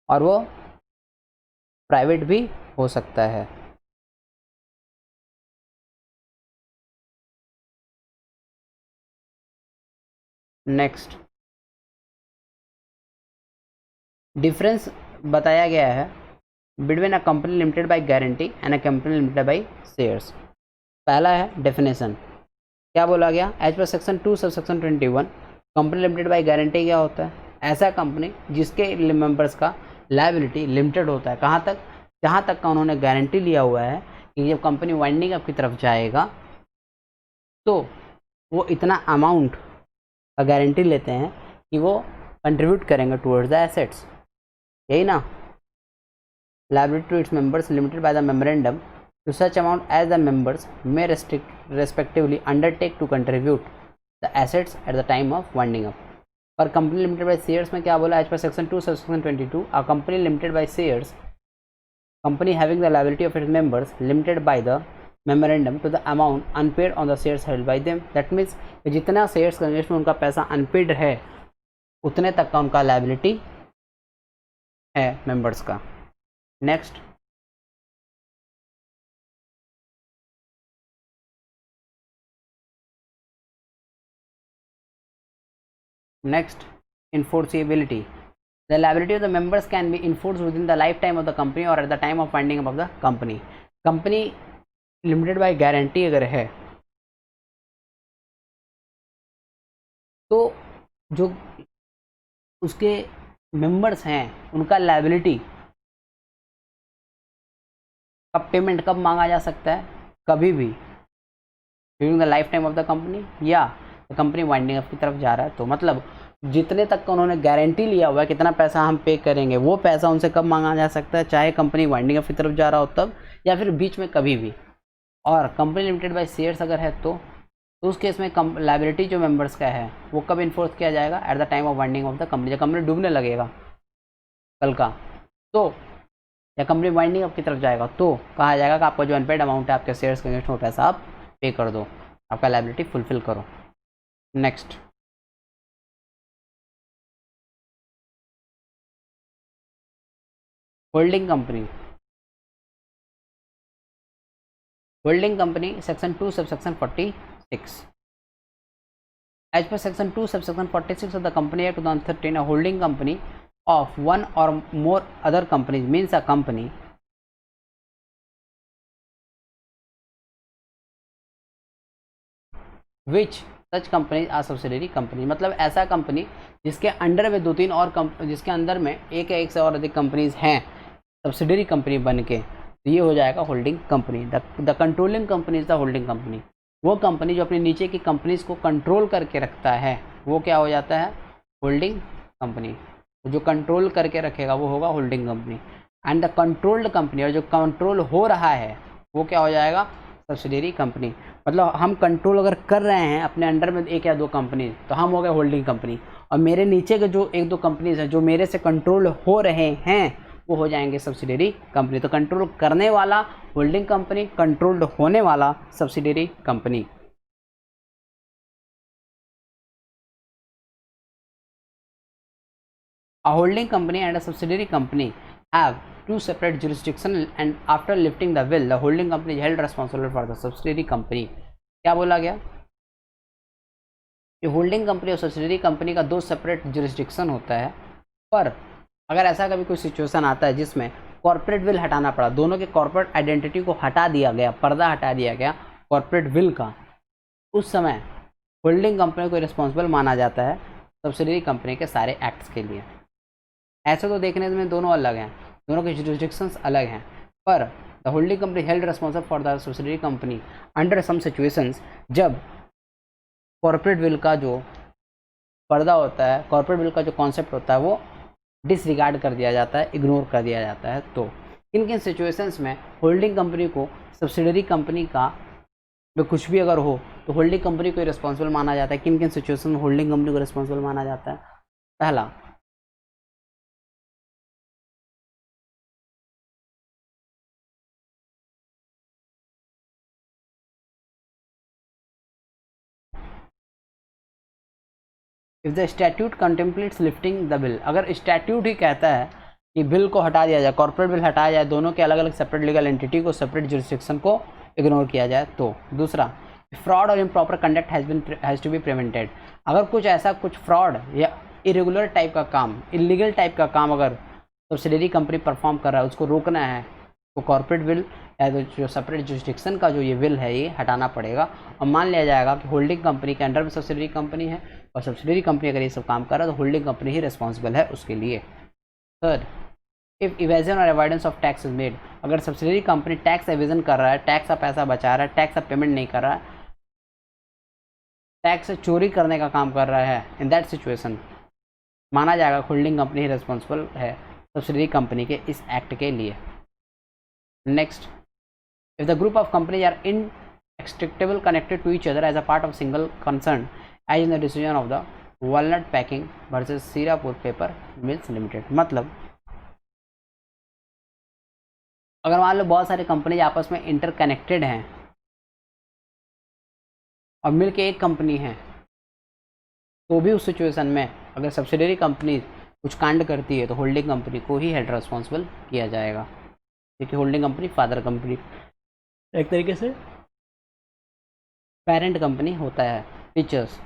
और वो प्राइवेट भी हो सकता है। नेक्स्ट, डिफरेंस बताया गया है between a company limited by guarantee and a company limited by shares. पहला है डेफिनेशन। क्या बोला गया? As per section 2 subsection 21, company limited by guarantee क्या होता है? ऐसा कंपनी जिसके मेंबर्स का लायबिलिटी लिमिटेड होता है। कहाँ तक? जहाँ तक का उन्होंने गारंटी लिया हुआ है कि जब कंपनी वाइंडिंग अप की तरफ जाएगा तो वो इतना अमाउंट का गारंटी लेते हैं कि वो कंट्रीब्यूट करेंगे टुवर्ड्स द एसेट्स। यही ना? Liability to its members limited by the memorandum to such amount as the members may respectively undertake to contribute the assets at the time of winding up। और कंपनी लिमिटेड बाय शेयर्स में क्या बोला? As per section 2 subsection 22, a company limited by shares, company having the liability of its members limited by the memorandum to the amount unpaid on the shares held by them. That means जितना शेयर्स के अगेंस्ट में उनका पैसा अनपेड है उतने तक का उनका लायबिलिटी है मेंबर्स का। Next, next, enforceability। The liability of the members can be enforced within the lifetime of the company or at the time of winding up of the company। Company limited by guarantee अगर है तो जो उसके मेंबर्स हैं उनका लायबिलिटी कब पेमेंट कब मांगा जा सकता है, कभी भी during the life time of the company, या कंपनी वाइंडिंग अप की तरफ जा रहा है तो मतलब जितने तक का उन्होंने गारंटी लिया हुआ है कितना पैसा हम पे करेंगे, वो पैसा उनसे कब मांगा जा सकता है, चाहे कंपनी वाइंडिंग अप की तरफ जा रहा हो तब, या फिर बीच में कभी भी। और कंपनी लिमिटेड बाय शेयर्स अगर है तो उस केस में लाइबिलिटी जो मेंबर्स का है वो कब इन्फोर्स किया जाएगा, at the time of winding of the company, जब कंपनी डूबने लगेगा कल का, तो या कंपनी वाइंडिंग अप की तरफ जाएगा तो कहा जाएगा कि आपका जो अनपेड अमाउंट है आपके शेयर्स के अगेंस्ट वो पैसा आप पे कर दो, आपका लाइबिलिटी फुलफिल करो। Next, holding company. Holding company section 2 subsection 46, as per section 2 subsection 46 of the Company Act 2013, a holding company of one or more other companies means a company which such companies are subsidiary company। मतलब ऐसा कंपनी जिसके अंडर में 2-3 और जिसके अंदर में एक या एक से और अधिक कंपनीज हैं सब्सिडरी कंपनी बन के, तो ये हो जाएगा holding company. The controlling company is the holding company. वो कंपनी जो अपनी नीचे की कंपनीज को कंट्रोल करके रखता है वो क्या हो जाता है, होल्डिंग कंपनी। जो कंट्रोल करके रखेगा वो होगा holding company. And the controlled company, और जो कंट्रोल हो रहा है वो क्या हो जाएगा, सब्सिडरी कंपनी। मतलब हम कंट्रोल अगर कर रहे हैं अपने अंडर में एक या दो कंपनी तो हम हो गए होल्डिंग कंपनी, और मेरे नीचे के जो एक दो कंपनीज हैं जो मेरे से कंट्रोल हो रहे हैं वो हो जाएंगे सब्सिडरी कंपनी। तो कंट्रोल करने वाला होल्डिंग कंपनी, कंट्रोल्ड होने वाला subsidiary company. A holding company and a subsidiary company have two separate jurisdictions, and after lifting the will, the holding company is held responsible for the subsidiary company। क्या बोला गया, ये होल्डिंग कंपनी और सब्सिडरी कंपनी का दो सेपरेट जुरिस्डिक्शन होता है, पर अगर ऐसा कभी कोई सिचुएशन आता है जिसमें कॉर्पोरेट विल हटाना पड़ा, दोनों के कॉर्पोरेट आइडेंटिटी को हटा दिया गया, पर्दा हटा दिया गया कॉर्पोरेट विल का, उस समय होल्डिंग कंपनी को रिस्पॉन्सिबल माना जाता है सब्सिडरी कंपनी के सारे एक्ट्स के लिए। ऐसे तो देखने में दोनों अलग हैं, दोनों के जुरिस्डिक्शंस अलग हैं, पर the holding company held responsible for the subsidiary company under some situations, जब कॉर्पोरेट विल का जो पर्दा होता है, कॉर्पोरेट विल का जो कॉन्सेप्ट होता है वो डिसरिगार्ड कर दिया जाता है, इग्नोर कर दिया जाता है। तो किन किन सिचुएशंस में होल्डिंग कंपनी को सब्सिडरी कंपनी का में कुछ भी अगर हो तो होल्डिंग कंपनी को रिस्पॉन्सिबल माना जाता है, किन किन सिचुएशन में होल्डिंग कंपनी को रिस्पॉन्सिबल माना जाता है। पहला, if the statute contemplates lifting the bill, अगर स्टैट्यूट ही कहता है कि बिल को हटा दिया जाए, कॉर्पोरेट बिल हटाया जाए, दोनों के अलग अलग सेपरेट लीगल एंटिटी को, सेपरेट जुरिस्डिक्शन को इग्नोर किया जाए तो। दूसरा, फ्रॉड और improper conduct has to be prevented, अगर कुछ ऐसा कुछ फ्रॉड या इरेगुलर टाइप का काम, इलीगल टाइप का काम अगर सब्सिडरी कंपनी परफॉर्म कर रहा है उसको रोकना है तो कॉर्पोरेट विल या तो जो सेपरेट जुरिस्डिक्शन का जो ये विल है ये हटाना पड़ेगा, और मान लिया जाएगा कि होल्डिंग कंपनी के अंडर में सब्सिडरी कंपनी है और सब्सिडरी कंपनी अगर ये सब काम कर रहा है तो होल्डिंग कंपनी ही रिस्पॉन्सिबल है उसके लिए। थर्ड, इफ इवेजन और avoidance of tax is made, अगर सब्सिडरी कंपनी टैक्स एविजन कर रहा है, टैक्स का पैसा बचा रहा है, टैक्स का पेमेंट नहीं कर रहा है, टैक्स से चोरी करने का काम कर रहा है, इन दैट सिचुएशन माना जाएगा होल्डिंग कंपनी ही रिस्पॉन्सिबल है सब्सिडरी कंपनी के इस एक्ट के लिए। Next, if the group of companies are inextricably connected to each other as a part of single concern, as in the decision of the Walnut Packing versus Sirapur Paper Mills Limited। मतलब अगर मान लो बहुत सारे कंपनीज आपस में इंटरकनेक्टेड हैं और मिल के एक कंपनी है, तो भी उस सिचुएशन में अगर सब्सिडरी कंपनी कुछ कांड करती है तो होल्डिंग कंपनी को ही हेड रिस्पॉन्सिबल किया जाएगा, क्योंकि होल्डिंग कंपनी फादर कंपनी एक तरीके से पेरेंट कंपनी होता है। Teachers,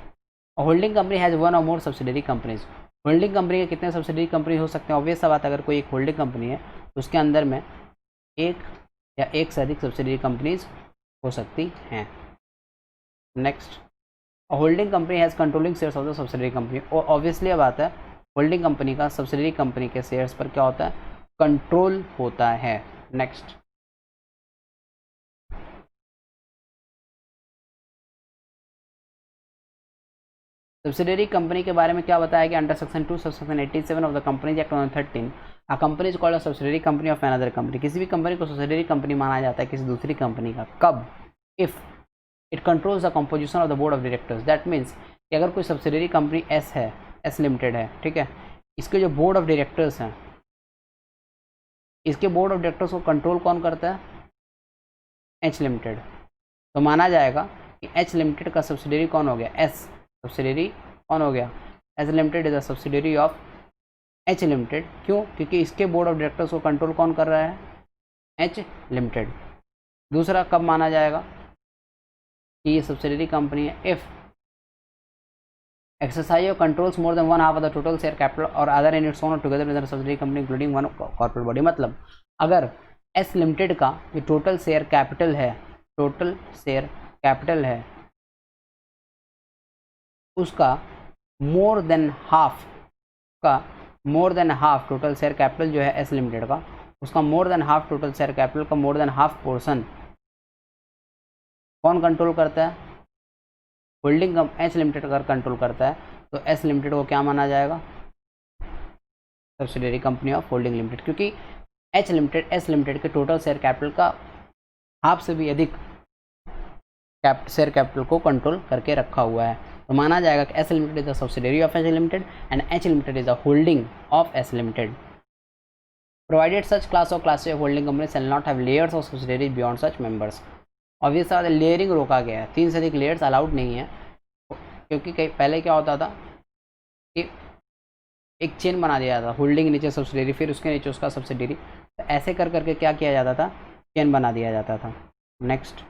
holding company has one और मोर सब्सिडरी कंपनीज, होल्डिंग कंपनी के कितने सब्सिडरी कंपनी हो सकते हैं, ऑब्वियस सा बात, अगर कोई एक होल्डिंग कंपनी है तो उसके अंदर में एक या एक से अधिक सब्सिडरी कंपनीज हो सकती हैं। Next, holding company has controlling shares of the subsidiary company. और ऑब्वियसली बात है, होल्डिंग कंपनी का सब्सिडरी कंपनी के शेयर्स पर क्या होता है, कंट्रोल होता है। नेक्स्ट, सब्सिडरी कंपनी के बारे में क्या बताया गया, under section 2 subsection 87 of the companies act 2013 a company is called a subsidiary company of another company. किसी भी कंपनी को सब्सिडरी कंपनी माना जाता है किसी दूसरी कंपनी का, कब, if it controls the composition of the board of directors. That means कि अगर कोई सब्सिडरी कंपनी एस है, एस लिमिटेड है, ठीक है, इसके जो बोर्ड ऑफ डायरेक्टर्स हैं, इसके बोर्ड ऑफ डायरेक्टर्स को कंट्रोल कौन करता है, एच लिमिटेड। तो माना जाएगा कि एच लिमिटेड का सब्सिडरी कौन हो गया, एस सब्सिडरी कौन हो गया, H limited is a subsidiary of H limited. क्यों, क्योंकि इसके बोर्ड ऑफ डायरेक्टर्स को कंट्रोल कौन कर रहा है, एच लिमिटेड। दूसरा कब माना जाएगा कि ये सब्सिडरी कंपनी है, if exercise or controls more than one half of the total share capital or other in its own or together with a subsidiary company including one corporate body। मतलब अगर एस लिमिटेड का जो टोटल शेयर कैपिटल है, टोटल शेयर कैपिटल है, उसका more than half total share capital जो है एस लिमिटेड का, उसका more than half total share capital का मोर देन हाफ पोर्शन कौन कंट्रोल करता है, होल्डिंग एच लिमिटेड अगर कंट्रोल करता है तो एस लिमिटेड को क्या माना जाएगा, subsidiary company of holding limited. क्योंकि एच लिमिटेड एस लिमिटेड के टोटल शेयर कैपिटल का हाफ से भी अधिक शेयर कैपिटल को कंट्रोल करके रखा हुआ है। तो माना जाएगा कि S limited is a subsidiary of H limited and H limited is a holding of S limited. Provided such class of classes of holding company shall not have layers of subsidiaries beyond such members. Obvious बात है, लेयरिंग रोका गया है, 3 से अधिक लेयर्स अलाउड नहीं है। क्योंकि कई पहले क्या होता था कि एक चेन बना दिया जाता, होल्डिंग नीचे सब्सिडियरी, फिर उसके नीचे उसका सब्सिडियरी, तो ऐसे कर करके क्या किया जाता था, चेन बना दिया जाता था। नेक्स्ट,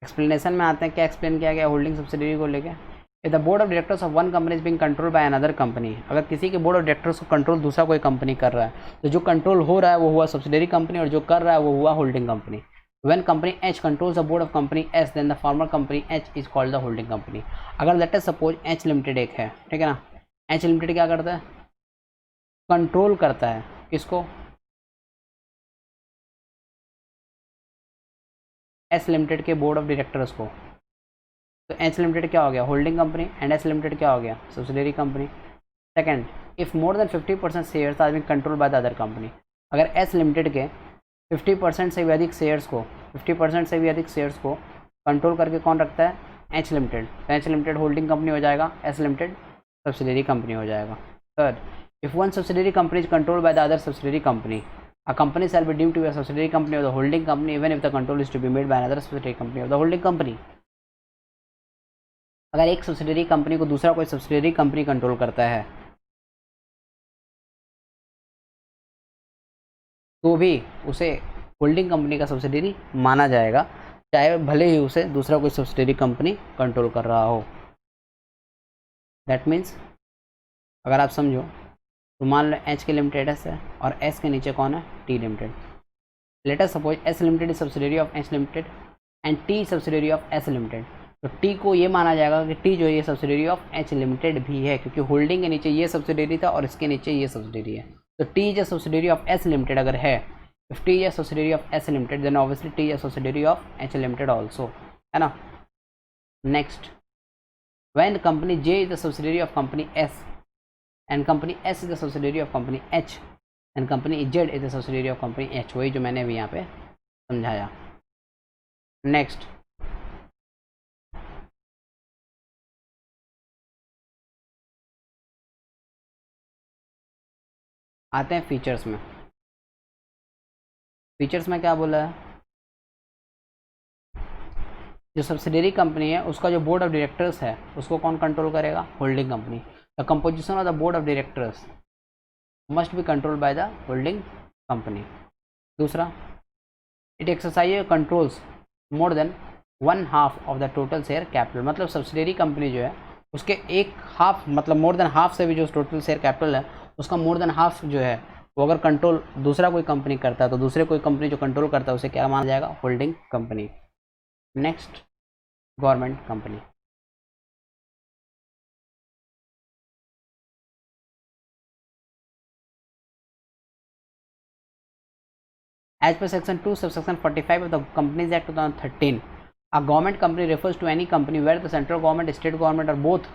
एक्सप्लेनेशन में आते हैं। क्या एक्सप्लेन किया गया होल्डिंग सब्सिडियरी को लेके, if the board of directors of one company is being control by another company. अगर किसी के बोर्ड ऑफ डायरेक्टर्स को कंट्रोल दूसरा कोई कंपनी कर रहा है, तो जो कंट्रोल हो रहा है वो हुआ सब्सिडियरी कंपनी और जो कर रहा है वो हुआ holding company. When company H controls the board of company S, then the former company H is called the holding company. अगर let us suppose H limited एक है, ठीक है ना, एच लिमिटेड क्या करता है, कंट्रोल करता है किसको, एस लिमिटेड के बोर्ड ऑफ डायरेक्टर्स को। तो एच लिमिटेड क्या हो गया, holding company, and S limited क्या हो गया, subsidiary company. Second, if more than 50% shares are being control by the other company. अगर एस लिमिटेड के 50% से भी अधिक शेयर्स को, 50% से भी अधिक शेयर्स को कंट्रोल करके कौन रखता है, एच लिमिटेड। तो एच लिमिटेड होल्डिंग कंपनी हो जाएगा, एस लिमिटेड सब्सिडियरी कंपनी हो जाएगा। Third, if one subsidiary company is control by the other subsidiary company, a company shall be deemed to be a subsidiary company of the holding company even if the control is to be made by another subsidiary company of the holding company। अगर एक सब्सिडियरी कंपनी को दूसरा कोई सब्सिडियरी कंपनी कंट्रोल करता है तो भी उसे होल्डिंग कंपनी का सब्सिडियरी माना जाएगा, चाहे भले ही उसे दूसरा कोई सब्सिडियरी कंपनी कंट्रोल कर रहा हो। दैट मीन्स अगर आप समझो तो मान लो एच के लिमिटेड एस है और एस के नीचे कौन है, T limited. Late us suppose S limited is subsidiary of H limited and T subsidiary of S limited. तो टी को ये माना जाएगा कि टी जो है ये सब्सिडियरी ऑफ एच लिमिटेड भी है, क्योंकि होल्डिंग के नीचे ये सब्सिडियरी था और इसके नीचे ये सब्सिडियरी है। तो T is a subsidiary of S limited अगर है, if T is a subsidiary of S limited then obviously T is a subsidiary of H limited also, है ना। Next, when company J is the subsidiary of company S and company S is the subsidiary of company H and company Z is the subsidiary of company H, वही जो मैंने अभी यहाँ पे समझाया। नेक्स्ट, आते हैं फीचर्स में। फीचर्स में क्या बोला है, जो सब्सिडियरी कंपनी है उसका जो बोर्ड ऑफ डायरेक्टर्स है उसको कौन कंट्रोल करेगा, holding company. The composition of the board of directors must be controlled by the holding company. दूसरा, it exercise controls more than 1/2 of the total share capital. मतलब सब्सिडरी कंपनी जो है उसके एक हाफ, मतलब मोर देन हाफ से भी जो टोटल शेयर कैपिटल है उसका मोर देन हाफ जो है वो अगर कंट्रोल दूसरा कोई कंपनी करता है तो दूसरे कोई कंपनी जो कंट्रोल करता है उसे क्या माना जाएगा? Holding company. Next, government company. As per section 2 subsection 45 of the Companies Act 2013, a government company refers to any company where the central government, state government or both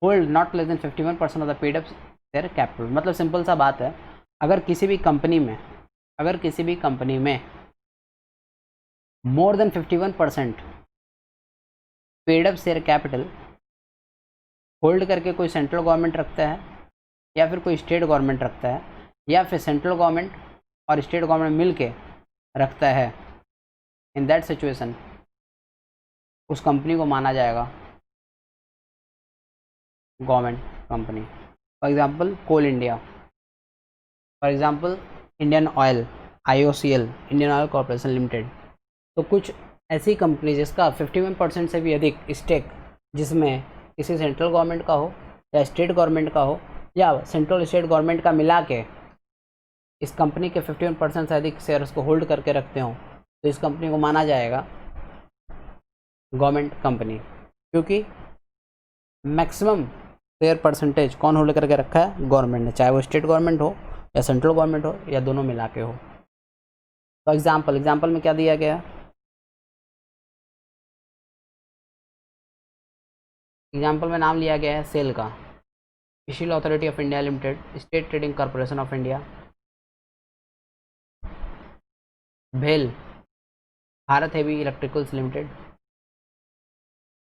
hold not less than 51% of the paid up share capital। मतलब सिंपल सा बात है, अगर किसी भी कंपनी में more than 51% paid up share capital hold करके कोई सेंट्रल गवर्नमेंट रखता है या फिर कोई स्टेट गवर्नमेंट रखता है या फिर सेंट्रल गवर्नमेंट और स्टेट गवर्नमेंट मिल के रखता है, इन दैट सिचुएशन उस कंपनी को माना जाएगा government company. For example coal India, for example Indian oil, IOCL, Indian oil corporation limited. तो कुछ ऐसी कंपनी जिसका 51% से भी अधिक स्टेक जिसमें किसी सेंट्रल गवर्नमेंट का हो या स्टेट गवर्नमेंट का हो या सेंट्रल स्टेट गवर्नमेंट का मिला के इस कंपनी के 51% से अधिक शेयर्स को होल्ड करके रखते हो तो इस कंपनी को माना जाएगा गवर्नमेंट कंपनी, क्योंकि मैक्सिमम शेयर परसेंटेज कौन होल्ड करके रखा है? गवर्नमेंट ने, चाहे वो स्टेट गवर्नमेंट हो या सेंट्रल गवर्नमेंट हो या दोनों मिला के हो। तो एग्जाम्पल में क्या दिया गया है? एग्जाम्पल में नाम लिया गया है सेल का, Steel Authority of India Limited, State Trading Corporation of India, भेल, Bharat Heavy Electricals Limited,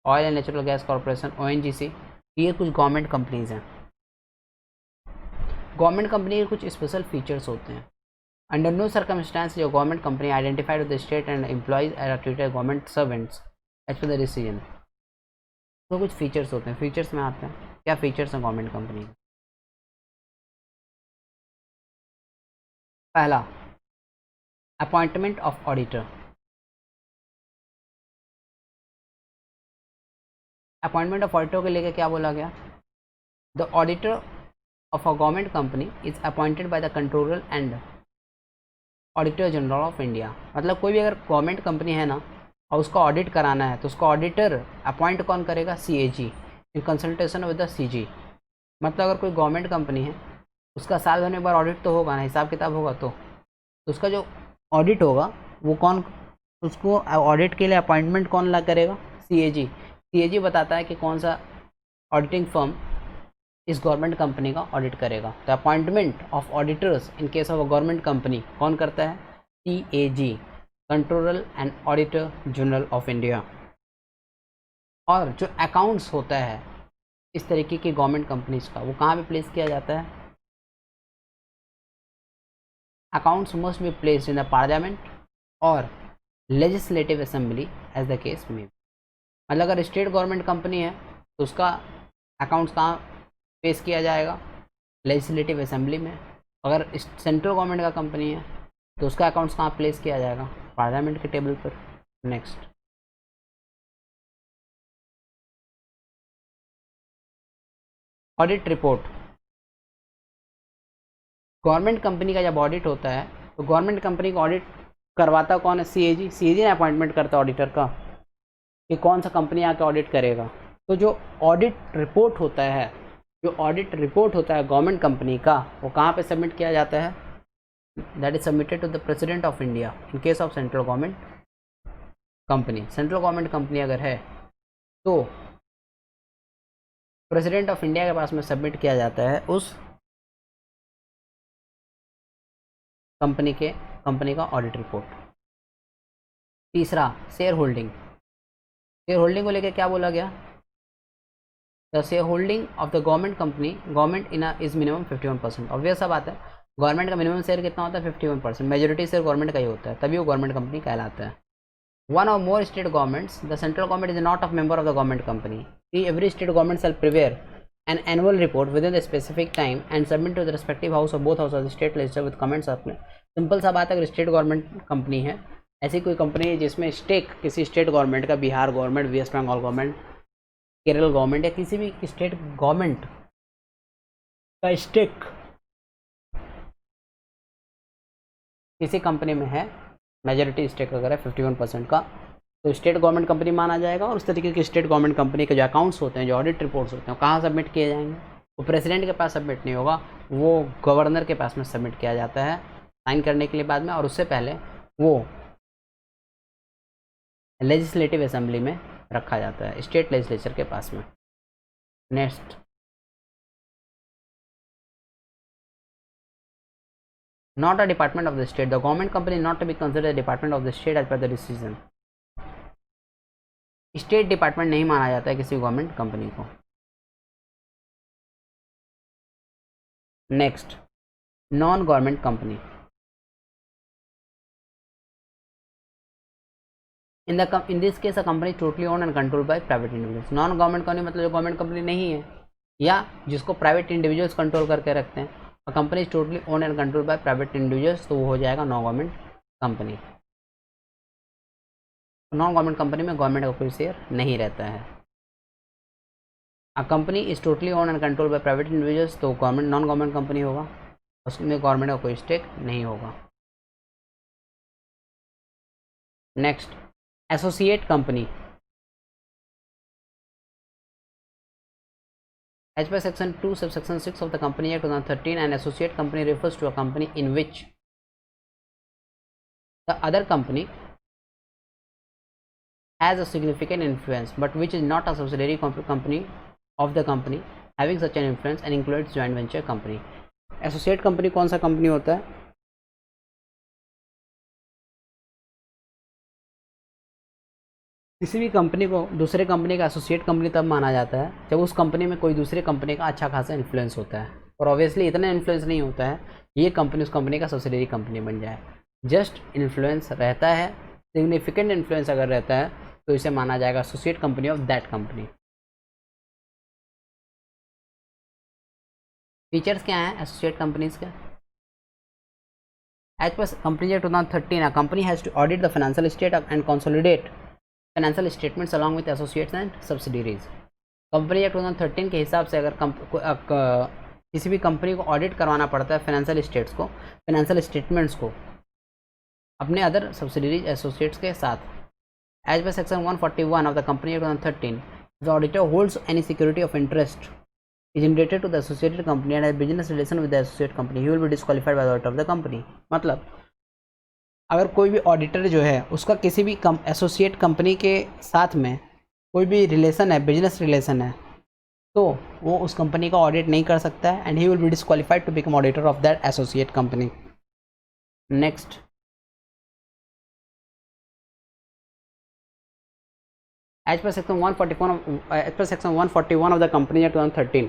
Oil and Natural Gas Corporation ONGC। ये कुछ गवर्नमेंट कंपनीज हैं। गवर्नमेंट कंपनी के कुछ स्पेशल फीचर्स होते हैं। अंडर नो सर्कमस्टांस जो government company identified with the state and employees are treated government servants as per the decision. तो कुछ फीचर्स होते हैं, फीचर्स में आते हैं। क्या फीचर्स हैं गवर्नमेंट कंपनी? पहला, appointment of auditor. Appointment of auditor को लेकर क्या बोला गया? The auditor of a government company is appointed by the controller and auditor general of India. मतलब कोई भी अगर गवर्नमेंट कंपनी है ना और उसका ऑडिट कराना है तो उसका ऑडिटर अपॉइंट कौन करेगा? CAG in consultation with the CG। मतलब अगर कोई गवर्नमेंट कंपनी है उसका साल भर में एक बार ऑडिट तो होगा ना, हिसाब किताब होगा, तो उसका जो ऑडिट होगा वो कौन, उसको ऑडिट के लिए अपॉइंटमेंट कौन ला करेगा? CAG बताता है कि कौन सा ऑडिटिंग फर्म इस गवर्नमेंट कंपनी का ऑडिट करेगा। तो appointment of auditors in case of a government company कौन करता है? CAG, controller and auditor general of India. और जो अकाउंट्स होता है इस तरीके की गवर्नमेंट कंपनीज का, वो कहाँ पे प्लेस किया जाता है? Accounts must be placed in the parliament or legislative assembly as the case में। मतलब अगर स्टेट गवर्नमेंट कंपनी है तो उसका अकाउंट्स कहाँ पेश किया जाएगा? लेजिस्लेटिव असेंबली में। अगर सेंट्रल गवर्नमेंट का कंपनी है तो उसका अकाउंट्स कहाँ प्लेस किया जाएगा? पार्लियामेंट के टेबल पर। Next, audit report. Government company का जब ऑडिट होता है तो गवर्नमेंट कंपनी का ऑडिट करवाता कौन है? CAG ने अपॉइंटमेंट करता है ऑडिटर का कि कौन सा कंपनी आके ऑडिट करेगा। तो जो ऑडिट रिपोर्ट होता है गवर्नमेंट कंपनी का, वो कहाँ पे सबमिट किया जाता है? That is submitted to the president of India in case of central government company. Central government company अगर है तो प्रेसिडेंट ऑफ इंडिया के पास में सबमिट किया जाता है उस कंपनी का ऑडिट रिपोर्ट। तीसरा, शेयर होल्डिंग। शेयर होल्डिंग को लेकर क्या बोला गया? The share holding of the government company, government in is minimum 51%। Obvious सा बात है, गवर्नमेंट का मिनिमम शेयर कितना होता है? 51%। मेजोरिटी शेयर गवर्नमेंट का ही होता है, तभी वो गवर्नमेंट कंपनी कहलाता है। वन और more state governments, the central government is not of member of the government company. Every state government shell prepare an annual report within the specific time and submit to the respective house of both houses of the state legislature with comments अपने। सिंपल सा बात है, अगर स्टेट गवर्नमेंट कंपनी है ऐसी कोई कंपनी है जिसमें स्टेक किसी स्टेट गवर्नमेंट का, Bihar government, West Bengal government, Kerala government या किसी भी स्टेट गवर्नमेंट का स्टेक किसी कंपनी में है, मेजॉरिटी स्टेक अगर है 51% का, तो स्टेट गवर्नमेंट कंपनी माना जाएगा। और उस तरीके की स्टेट गवर्नमेंट कंपनी के जो अकाउंट्स होते हैं, जो ऑडिट रिपोर्ट्स होते हैं, कहाँ सबमिट किए जाएंगे? वो प्रेसिडेंट के पास सबमिट नहीं होगा, वो गवर्नर के पास में सबमिट किया जाता है साइन करने के लिए बाद में, और उससे पहले वो लेजिस्लेटिव असेंबली में रखा जाता है, स्टेट लेजिस्लेचर के पास में। Next, not a department of the state, the government company not to be considered a department of the state as per the decision। State department नहीं माना जाता है किसी गवर्नमेंट कंपनी को। Next, non government company. In this case a company totally own and control by private individuals. Non government company मतलब जो गवर्नमेंट कंपनी नहीं है या जिसको प्राइवेट इंडिविजुअल्स कंट्रोल करके रखते हैं। Company is totally own and control by private individuals, तो वो हो जाएगा non government company. Non government company में गवर्नमेंट का कोई शेयर नहीं रहता है। A company is totally own and control by private individuals, तो गवर्नमेंट नॉन गवर्नमेंट कंपनी होगा, उसमें गवर्नमेंट का कोई स्टेक नहीं होगा। Next, associate company. As per section 2 subsection 6 of the Company Act 2013, an associate company refers to a company in which the other company has a significant influence but which is not a subsidiary company of the company having such an influence and includes joint venture company। Associate company कौन सा कंपनी होता है? किसी भी कंपनी को दूसरे कंपनी का एसोसिएट कंपनी तब माना जाता है जब उस कंपनी में कोई दूसरे कंपनी का अच्छा खासा इन्फ्लुएंस होता है, और ऑब्वियसली इतना इन्फ्लुएंस नहीं होता है ये कंपनी उस कंपनी का सब्सिडियरी कंपनी बन जाए। जस्ट इन्फ्लुएंस रहता है, सिग्निफिकेंट इन्फ्लुएंस अगर रहता है तो इसे माना जाएगा associate company of that company. Features क्या हैं एसोसिएट कंपनीज के? As per company act 2013, a company has to audit the financial state and consolidate financial statements along with associates and subsidiaries. Company act 2013 के हिसाब से अगर किसी भी कंपनी को ऑडिट करवाना पड़ता है फाइनेंशियल स्टेट्स को, फाइनेंशियल स्टेटमेंट्स को अपने अदर सब्सिडीरीज एसोसिएट्स के साथ। As per section 141 of the company act 2013, the auditor holds any security of interest is related to the associated company and has business relation with the associate company, he will be disqualified by the audit of the company। मतलब अगर कोई भी ऑडिटर जो है उसका किसी भी एसोसिएट कंपनी के साथ में कोई भी रिलेशन है, बिजनेस रिलेशन है, तो वो उस कंपनी का ऑडिट नहीं कर सकता है and he will be disqualified to become auditor of that associate company. Next, as per section 141 of the company act 2013,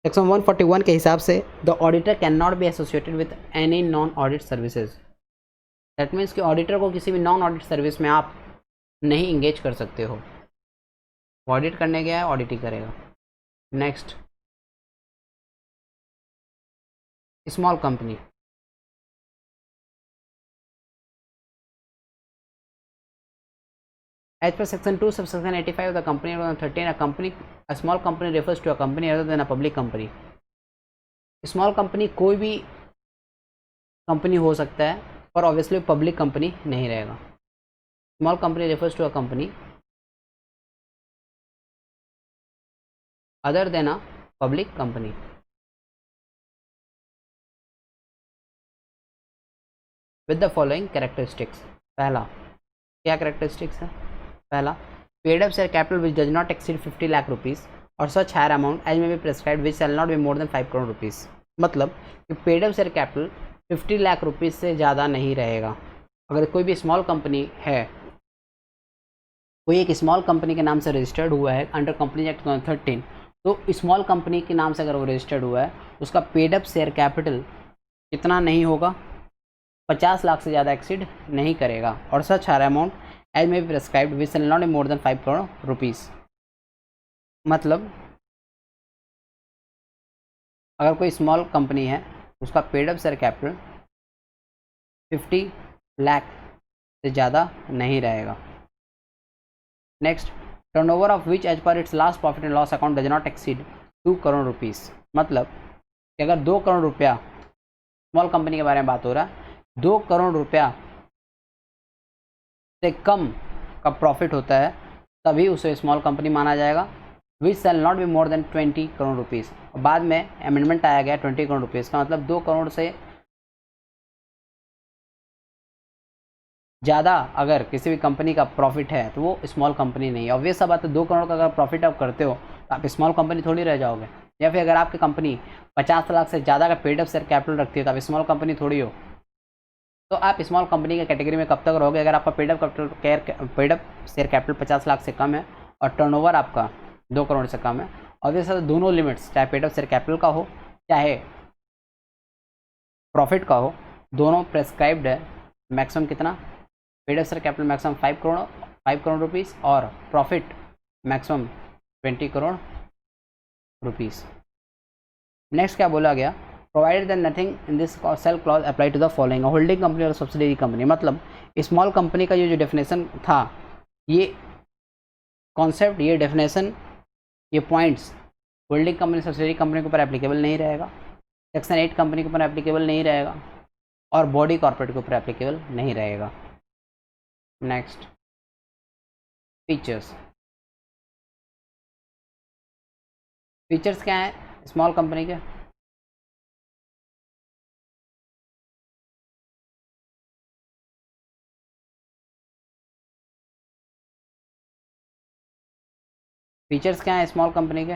section 141 के हिसाब से the auditor can not be associated with any non audit services. That means कि ऑडिटर को किसी भी नॉन ऑडिट सर्विस में आप नहीं इंगेज कर सकते हो। ऑडिट करने गया है, ऑडिट ही करेगा। Next, small company. As per section 2 subsection 85 of the company 13, a small company refers to a company other than a public company. Small company कोई भी कंपनी हो सकता है और ऑब्वियसली पब्लिक कंपनी नहीं रहेगा। Small company refers to a company other than a public company. With the following characteristics. पहला, क्या कैरेक्टरिस्टिक्स है? पहला, paid up share capital which does not exceed 50 lakh rupees or such higher amount as may be prescribed which shall not be more than 5 crore rupees. मतलब कि paid up share capital 50 lakh rupees से ज़्यादा नहीं रहेगा। अगर कोई भी स्मॉल कंपनी है, कोई एक स्मॉल कंपनी के नाम से रजिस्टर्ड हुआ है अंडर कंपनी एक्ट 2013, तो स्मॉल कंपनी के नाम से अगर वो रजिस्टर्ड हुआ है, उसका पेड अप शेयर कैपिटल कितना नहीं होगा, 50 लाख से ज़्यादा एक्सीड नहीं करेगा, और such higher amount as may be prescribed which shall not be more than 5 crore rupees. मतलब अगर कोई स्मॉल कंपनी है, उसका paid up share capital 50 lakh से ज़्यादा नहीं रहेगा। Next, turnover of which as per its last profit and loss account does not exceed 2 crore rupees. मतलब कि अगर 2 करोड़ रुपया, स्मॉल कंपनी के बारे में बात हो रहा है, 2 करोड़ रुपया से कम का प्रॉफिट होता है तभी उसे स्मॉल कंपनी माना जाएगा। Which shall not be more than 20 crore rupees. बाद में अमेंडमेंट आया गया 20 करोड़ रुपीज़ का, मतलब 2 करोड़ से ज़्यादा अगर किसी भी कंपनी का प्रॉफिट है तो वो स्मॉल कंपनी नहीं है। ऑब्वियस सा बात है, 2 करोड़ का अगर प्रॉफिट आप करते हो तो आप स्मॉल कंपनी थोड़ी रह जाओगे। या फिर अगर आपकी कंपनी 50 लाख से ज़्यादा का पेड अप शेयर कैपिटल रखती है तो आप स्मॉल कंपनी थोड़ी हो। तो आप स्मॉल कंपनी के कैटेगरी में कब तक रहोगे? अगर आपका paid up share capital 50 lakh से कम है और टर्नओवर आपका 2 करोड़ से कम है। ऑब्वियसली दोनों लिमिट्स, चाहे पेड अप शेयर कैपिटल का हो चाहे प्रॉफिट का हो, दोनों प्रेस्क्राइब्ड है। मैक्सिमम कितना? Paid up share capital maximum 5 crore rupees और profit maximum 20 crore rupees. Next क्या बोला गया? Provided that nothing in this sell clause apply to the following. Holding company और सब्सिडरी कंपनी, मतलब स्मॉल कंपनी का ये जो डेफिनेशन था, ये कॉन्सेप्ट, ये डेफिनेशन, ये points holding company subsidiary company के ऊपर एप्लीकेबल नहीं रहेगा, सेक्शन 8 कंपनी के ऊपर एप्लीकेबल नहीं रहेगा और बॉडी कॉर्पोरेट के ऊपर एप्लीकेबल नहीं रहेगा। Next, features. फीचर्स क्या है स्मॉल कंपनी के? फीचर्स क्या है स्मॉल कंपनी के?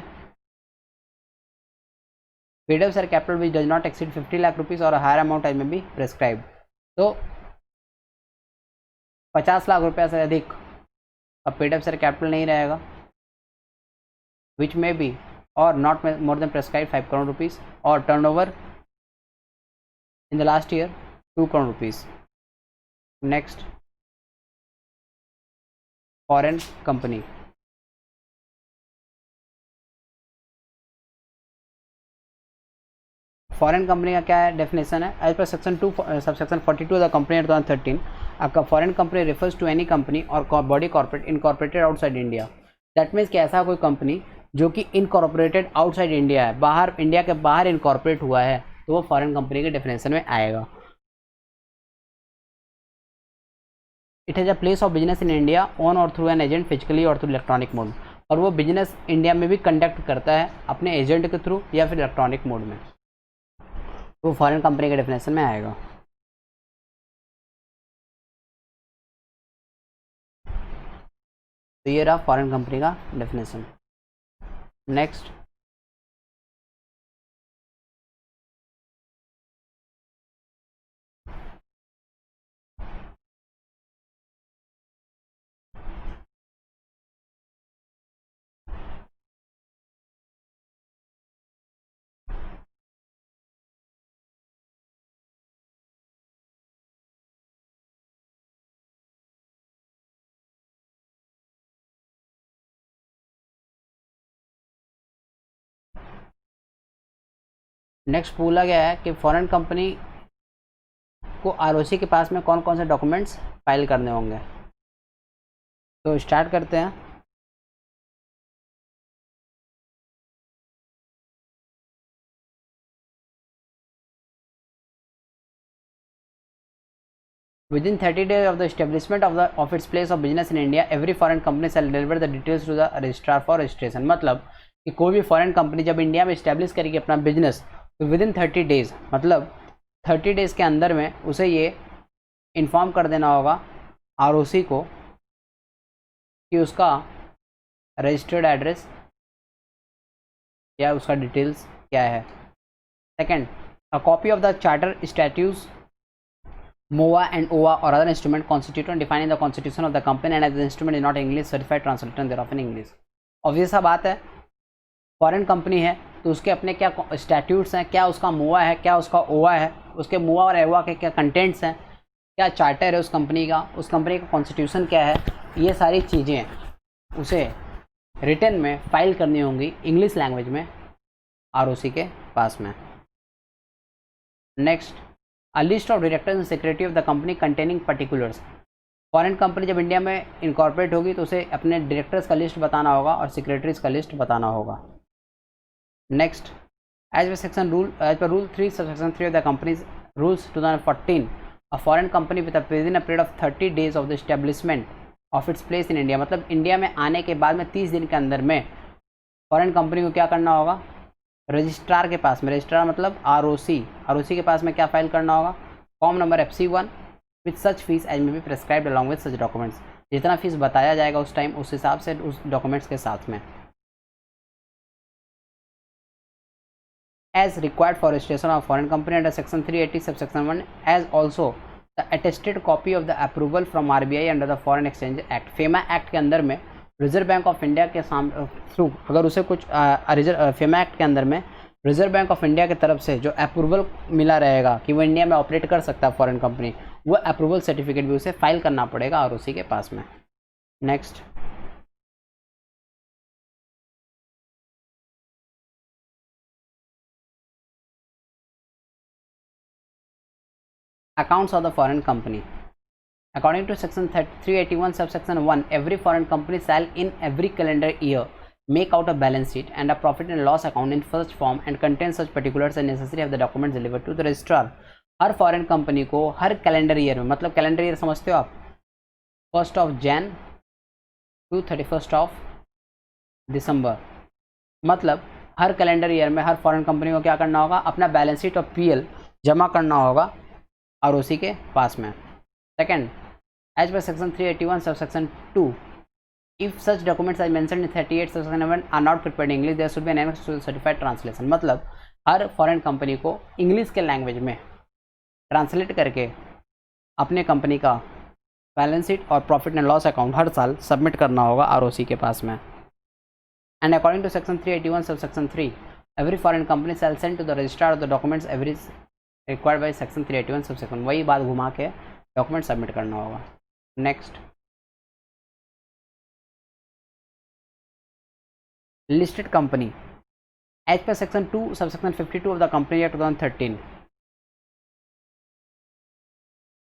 Paid up share capital which does not exceed 50 lakh rupees और हायर अमाउंट एज में बी प्रेस्क्राइब। तो 50 लाख रुपया से अधिक अब पेड अप शेयर कैपिटल नहीं रहेगा, विच may be or not more than prescribe 5 crore rupees or turnover in the last year 2 crore rupees. Next, foreign company. Foreign company का क्या है डेफिनेशन है? As per section 2 subsection 42 of the company act 2013, आपका foreign company refers to any company or body corporate incorporated outside India. That means कि ऐसा कोई कंपनी जो कि इनकॉर्पोरेटेड आउटसाइड इंडिया है, बाहर, इंडिया के बाहर इनकॉर्पोरेट हुआ है, तो वो फॉरेन कंपनी के डेफिनेशन में आएगा। It has a place of business in India on और थ्रू एन एजेंट फिजिकली और थ्रू इलेक्ट्रॉनिक मोड। और वो बिजनेस इंडिया में भी कंडक्ट करता है अपने एजेंट के थ्रू या फिर इलेक्ट्रॉनिक मोड में, वो फॉरेन कंपनी के डेफिनेशन में आएगा। तो ये रहा फॉरेन कंपनी का डेफिनेशन। नेक्स्ट, नेक्स्ट बोला गया है कि फॉरेन कंपनी को आरओसी के पास में कौन कौन से डॉक्यूमेंट्स फाइल करने होंगे। तो स्टार्ट करते हैं। Within 30 days of the establishment of its place of business in India, every foreign company shall deliver the details to the registrar for registration। मतलब कि कोई भी फॉरेन कंपनी जब इंडिया में इस्टेब्लिश करेगी अपना बिजनेस, तो विदिन 30 डेज, मतलब 30 डेज के अंदर में उसे ये इन्फॉर्म कर देना होगा आरओसी को कि उसका रजिस्टर्ड एड्रेस या उसका डिटेल्स क्या है। Second, a copy of the charter, statutes, MOA and OA or other instrument constituent defining the constitution of the company and as the instrument is not English certified translated thereof in English। Obvious सा बात है, फॉरेन कंपनी है तो उसके अपने क्या स्टैट्यूट्स हैं, क्या उसका MOA है, क्या उसका OA है, उसके MOA और OA के क्या कंटेंट्स हैं, क्या चार्टर है उस कंपनी का, उस कंपनी का कॉन्स्टिट्यूशन क्या है, ये सारी चीज़ें उसे रिटन में फाइल करनी होंगी इंग्लिश लैंग्वेज में आरओसी के पास में। Next, a list of directors and secretary of the company containing particulars। Foreign company जब इंडिया में इनकॉर्पोरेट होगी तो उसे अपने डायरेक्टर्स का लिस्ट बताना होगा और सेक्रेटरीज का लिस्ट बताना होगा। Next, as per rule 3 subsection 3 of the companies rules 2014, a foreign company within a period of 30 days of the establishment of its place in India, मतलब इंडिया में आने के बाद में 30 दिन के अंदर में फॉरेन कंपनी को क्या करना होगा, रजिस्ट्रार के पास में, रजिस्ट्रार मतलब आरओसी के पास में क्या फाइल करना होगा, form number FC1 with such fees as may be prescribed along with such documents, जितना फीस बताया जाएगा उस टाइम उस हिसाब से उस डॉक्यूमेंट्स के साथ में। As required for registration of foreign company under section 380 subsection 1 as also the attested copy of the approval from RBI under the foreign exchange act. FEMA act के अंदर में रिजर्व बैंक ऑफ इंडिया के थ्रू अगर उसे कुछ फेमा एक्ट के अंदर में रिजर्व बैंक ऑफ इंडिया की तरफ से जो अप्रूवल मिला रहेगा कि वो इंडिया में ऑपरेट कर सकता है फॉरेन कंपनी, वो अप्रूवल सर्टिफिकेट भी उसे फाइल करना पड़ेगा ROC के पास में। Next, accounts of the foreign company. According to section 381 subsection 1, every foreign company shall in every calendar year make out a balance sheet and a profit and loss account in first form and contain such particulars as necessary of the documents delivered to the registrar। Her foreign company को हर कैलेंडर ईयर में, मतलब कैलेंडर ईयर समझते हो आप, 1 Jan to 31 December, मतलब हर कैलेंडर ईयर में हर फॉरेन कंपनी को क्या करना होगा, अपना बैलेंस शीट और PL जमा करना होगा ROC के पास में। Second, as per section 381 subsection 2, if such documents as mentioned in 38 subsection 1 are not prepared English there should be an annex to certified translation, मतलब हर फॉरेन कंपनी को इंग्लिश के लैंग्वेज में ट्रांसलेट करके अपने कंपनी का बैलेंस शीट और प्रॉफिट एंड लॉस अकाउंट हर साल सबमिट करना होगा ROC के पास में। And according to section 381 subsection 3, every foreign company shall send to the registrar of the documents every required by section 381 subsection, वही बात घुमा के डॉक्यूमेंट सबमिट करना होगा। Next, listed company as per section 2 subsection 52 of the company act 2013,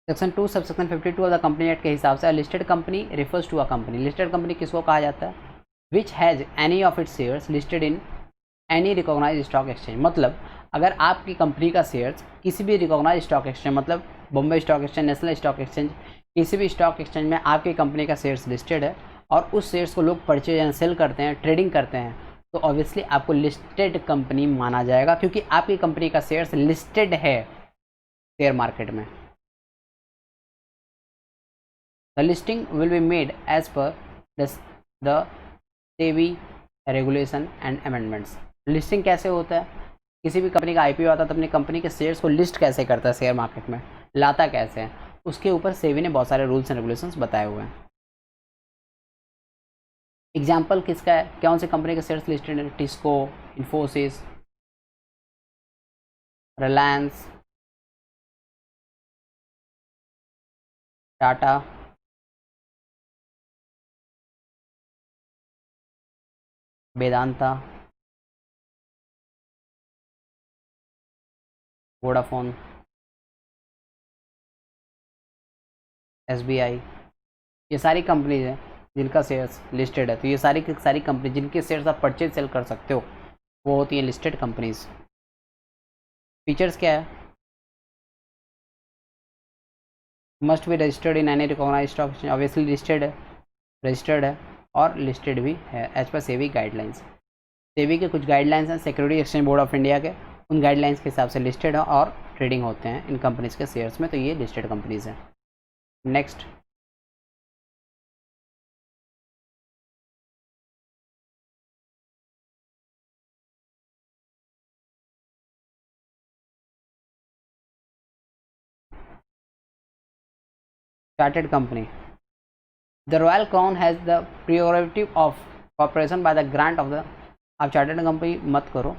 section 2 subsection 52 of the company act के हिसाब से listed company refers to a company, listed company किसको कहा जाता है, which has any of its shares listed in any recognised stock exchange, मतलब अगर आपकी कंपनी का शेयर्स किसी भी रिकॉग्नाइज्ड स्टॉक एक्सचेंज, मतलब Bombay stock exchange, national stock exchange, किसी भी स्टॉक एक्सचेंज में आपकी कंपनी का शेयर्स लिस्टेड है और उस शेयर्स को लोग परचेज एंड सेल करते हैं, ट्रेडिंग करते हैं, तो ऑब्वियसली आपको लिस्टेड कंपनी माना जाएगा क्योंकि आपकी कंपनी का शेयर्स लिस्टेड है शेयर मार्केट में। The listing will be made as per the SEBI regulation and amendments. Listing कैसे होता है, किसी भी कंपनी का IPO आता है तो अपनी कंपनी के शेयर्स को लिस्ट कैसे करता है शेयर मार्केट में, लाता कैसे है, उसके ऊपर सेबी ने बहुत सारे रूल्स एंड रेगुलेशंस बताए हुए हैं। एग्जाम्पल किसका है, कौन सी कंपनी के शेयर्स लिस्टेड है, टिस्को, इन्फोसिस, रिलायंस, टाटा, वेदांता, वोडाफोन, SBI, ये सारी कंपनीज हैं जिनका शेयर्स लिस्टेड है। तो ये सारी की सारी कंपनी जिनके शेयर्स आप परचेज सेल कर सकते हो वो होती हैं लिस्टेड कंपनीज। फीचर्स क्या है, must be registered in any recognised stock exchange, obviously listed है, रजिस्टर्ड है और लिस्टेड भी है एज पर सेबी गाइडलाइंस। सेबी के कुछ गाइडलाइंस हैं security exchange board of India के, उन गाइडलाइंस के हिसाब से लिस्टेड है और ट्रेडिंग होते हैं इन कंपनीज के शेयर्स में, तो ये लिस्टेड कंपनीज हैं। Next, chartered company, the royal crown has the prerogative of corporation by the grant of the, आप चार्टेड कंपनी मत करो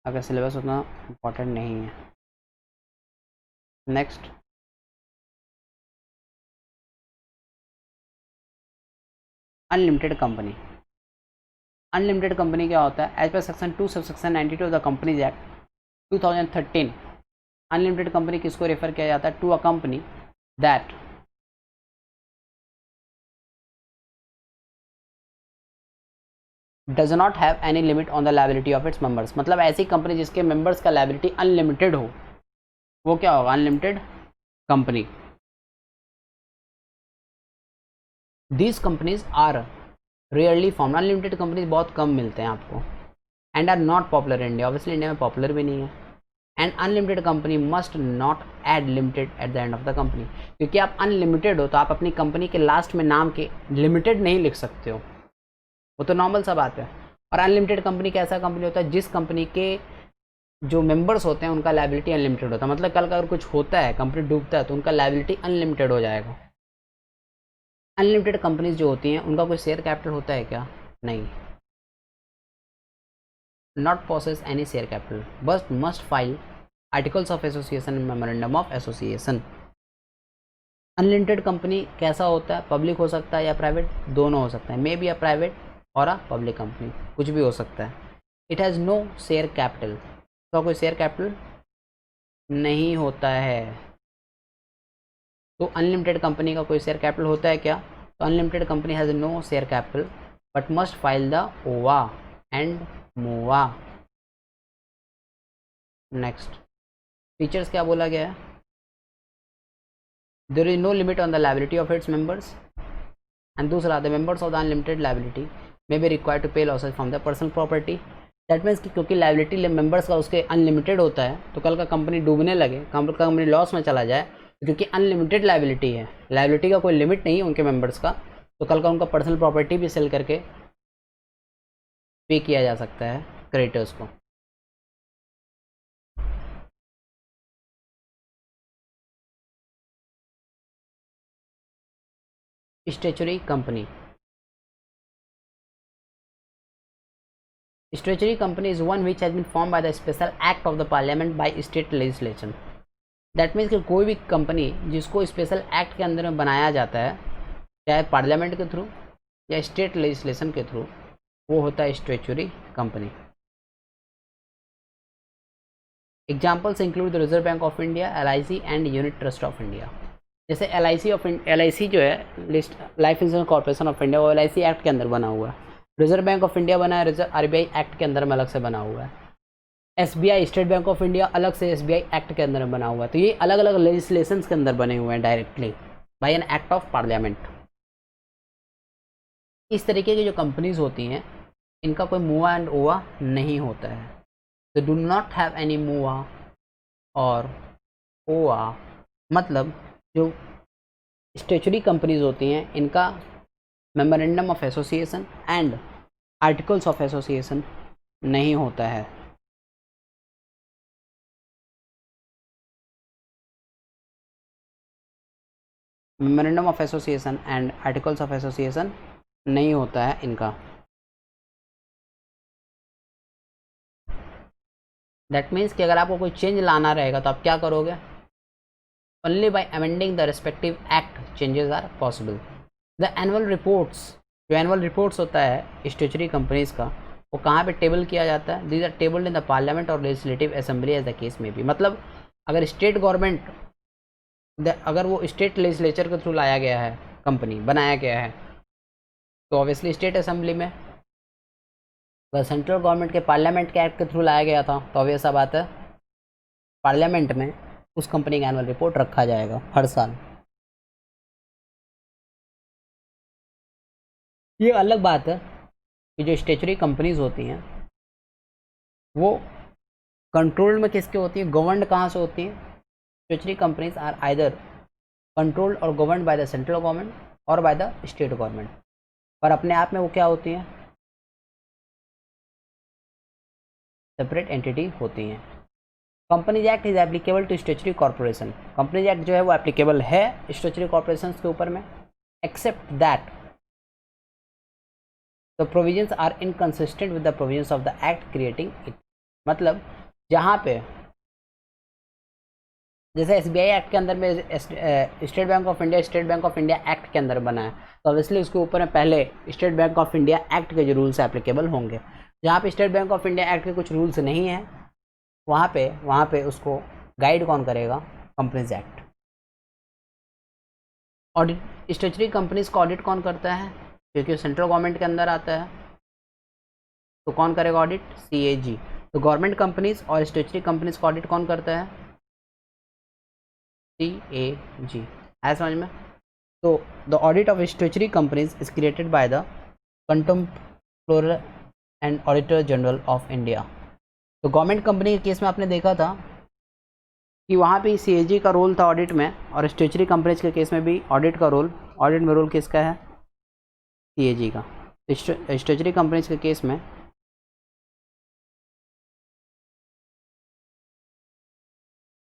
अगर सिलेबस उतना इम्पोर्टेंट नहीं है। Next, unlimited company, unlimited company क्या होता है, as per section 2 subsection 92 of the companies act 2013, unlimited company किसको रेफर किया जाता है, to a company that does not have any limit on the liability of its members, मतलब ऐसी कंपनी जिसके मेंबर्स का लायबिलिटी अनलिमिटेड हो, वो क्या होगा? Unlimited company. These companies are rarely form, unlimited companies बहुत कम मिलते हैं आपको, and are not popular in India, obviously India में पॉपुलर भी नहीं है। And unlimited company must not add limited at the end of the company, क्योंकि आप अनलिमिटेड हो तो आप अपनी कंपनी के लास्ट में नाम के लिमिटेड नहीं लिख सकते हो, वो तो नॉर्मल सा बात है। और अनलिमिटेड कंपनी कैसा कंपनी होता है? जिस कंपनी के जो मेंबर्स होते हैं उनका लायबिलिटी अनलिमिटेड होता है, मतलब कल का अगर कुछ होता है, कंपनी डूबता है, तो उनका लायबिलिटी अनलिमिटेड हो जाएगा। अनलिमिटेड कंपनीज जो होती हैं उनका कोई शेयर कैपिटल होता है क्या? नहीं। Not possess any share capital, बस must file articles of association, memorandum of association. Unlimited company कैसा होता है? पब्लिक हो सकता है या प्राइवेट, दोनों हो सकता है, मे बी अ प्राइवेट और अ पब्लिक कंपनी, कुछ भी हो सकता है। It has no share capital, तो कोई शेयर कैपिटल नहीं होता है। तो अनलिमिटेड कंपनी का कोई शेयर कैपिटल होता है क्या? तो unlimited company has no share capital but must file the AOA and MOA. Next features क्या बोला गया है? There is no limit on the liability of its members, and दूसरा the members of the unlimited liability may be required to pay losses from the personal property. That means कि क्योंकि लायबिलिटी मेंबर्स का उसके अनलिमिटेड होता है, तो कल का कंपनी डूबने लगे, कंपनी लॉस में चला जाए, क्योंकि अनलिमिटेड लायबिलिटी है, लायबिलिटी का कोई लिमिट नहीं है उनके मेंबर्स का, तो कल का उनका पर्सनल प्रॉपर्टी भी सेल करके पे किया जा सकता है क्रेडिटर्स को। Statutory company, statutory company is one which has been formed by the special act of the parliament by state legislation. That means कि कोई भी कंपनी जिसको स्पेशल एक्ट के अंदर में बनाया जाता है, चाहे पार्लियामेंट के थ्रू या स्टेट लेजिस्लेशन के थ्रू, वो होता है statutory company. Examples include the reserve bank of India, LIC and unit trust of India. जैसे LIC जो है life insurance corporation of India, वो LIC एक्ट के अंदर बना हुआ है। रिजर्व बैंक ऑफ इंडिया बना है, RBI एक्ट के अंदर में अलग से बना हुआ है। SBI state bank of India अलग से SBI एक्ट के अंदर में बना हुआ है। तो ये अलग अलग लेजिस्लेशंस के अंदर बने हुए हैं directly by an act of parliament. इस तरीके की जो कंपनीज होती हैं इनका कोई मुआ एंड ओवा नहीं होता है, तो डू नॉट हैव एनी मुआ और ओवा। मतलब जो स्टैच्यूटरी कंपनीज होती हैं इनका memorandum of association and articles of association नहीं होता है। Memorandum of association and articles of association नहीं होता है इनका। दैट मीन्स कि अगर आपको कोई चेंज लाना रहेगा तो आप क्या करोगे? Only by amending the respective act changes are possible. The annual reports, जो एनुअल रिपोर्ट्स होता है स्टैच्यूटरी कंपनीज का, वो कहाँ पे टेबल किया जाता है? These are tabled in the parliament or legislative assembly as the case में भी। मतलब अगर स्टेट गवर्नमेंट, अगर वो स्टेट लेजिस्लेचर के थ्रू लाया गया है, कंपनी बनाया गया है, तो ऑब्वियसली स्टेट असेंबली में। अगर सेंट्रल गवर्नमेंट के पार्लियामेंट के एक्ट के थ्रू लाया गया था तो ऑब्वियस सा बात है पार्लियामेंट में उस कंपनी का एनुअल रिपोर्ट रखा जाएगा हर साल। ये अलग बात है कि जो स्टैच्यूटरी कंपनीज होती हैं वो कंट्रोल्ड में किसके होती है, गवर्नड कहाँ से होती है? Statutory companies are either controlled or governed by the central government or by the state government, पर अपने आप में वो क्या होती हैं? सेपरेट एंटिटी होती हैं। Companies act is applicable to statutory corporation, companies act जो है वो एप्लीकेबल है स्टैच्यूटरी कॉर्पोरेशन के ऊपर में, except that the provisions are inconsistent with the provisions of the act creating it. मतलब जहाँ पे जैसे SBI एक्ट के अंदर में state bank of India act के अंदर बना है, तो ऑब्वियसली उसके ऊपर में पहले state bank of India act के जो रूल्स एप्लीकेबल होंगे। जहाँ पे state bank of India act के कुछ रूल्स नहीं है, वहाँ पे उसको गाइड कौन करेगा? Companies act. Audit statutory companies को ऑडिट कौन करता है? क्योंकि सेंट्रल गवर्नमेंट के अंदर आता है, तो कौन करेगा ऑडिट? CAG। तो गवर्नमेंट कंपनीज और स्टेचुटरी कंपनीज का ऑडिट कौन करता है? CAG। है समझ में? तो the audit of statutory companies is created by the controller and auditor general of India. तो गवर्नमेंट कंपनी के केस में आपने देखा था कि वहाँ पे CAG का रोल था ऑडिट में, और स्टेचुटरी कंपनीज के केस में भी ऑडिट में रोल किसका है? CAG का। स्टेचुटरी कंपनीज के केस में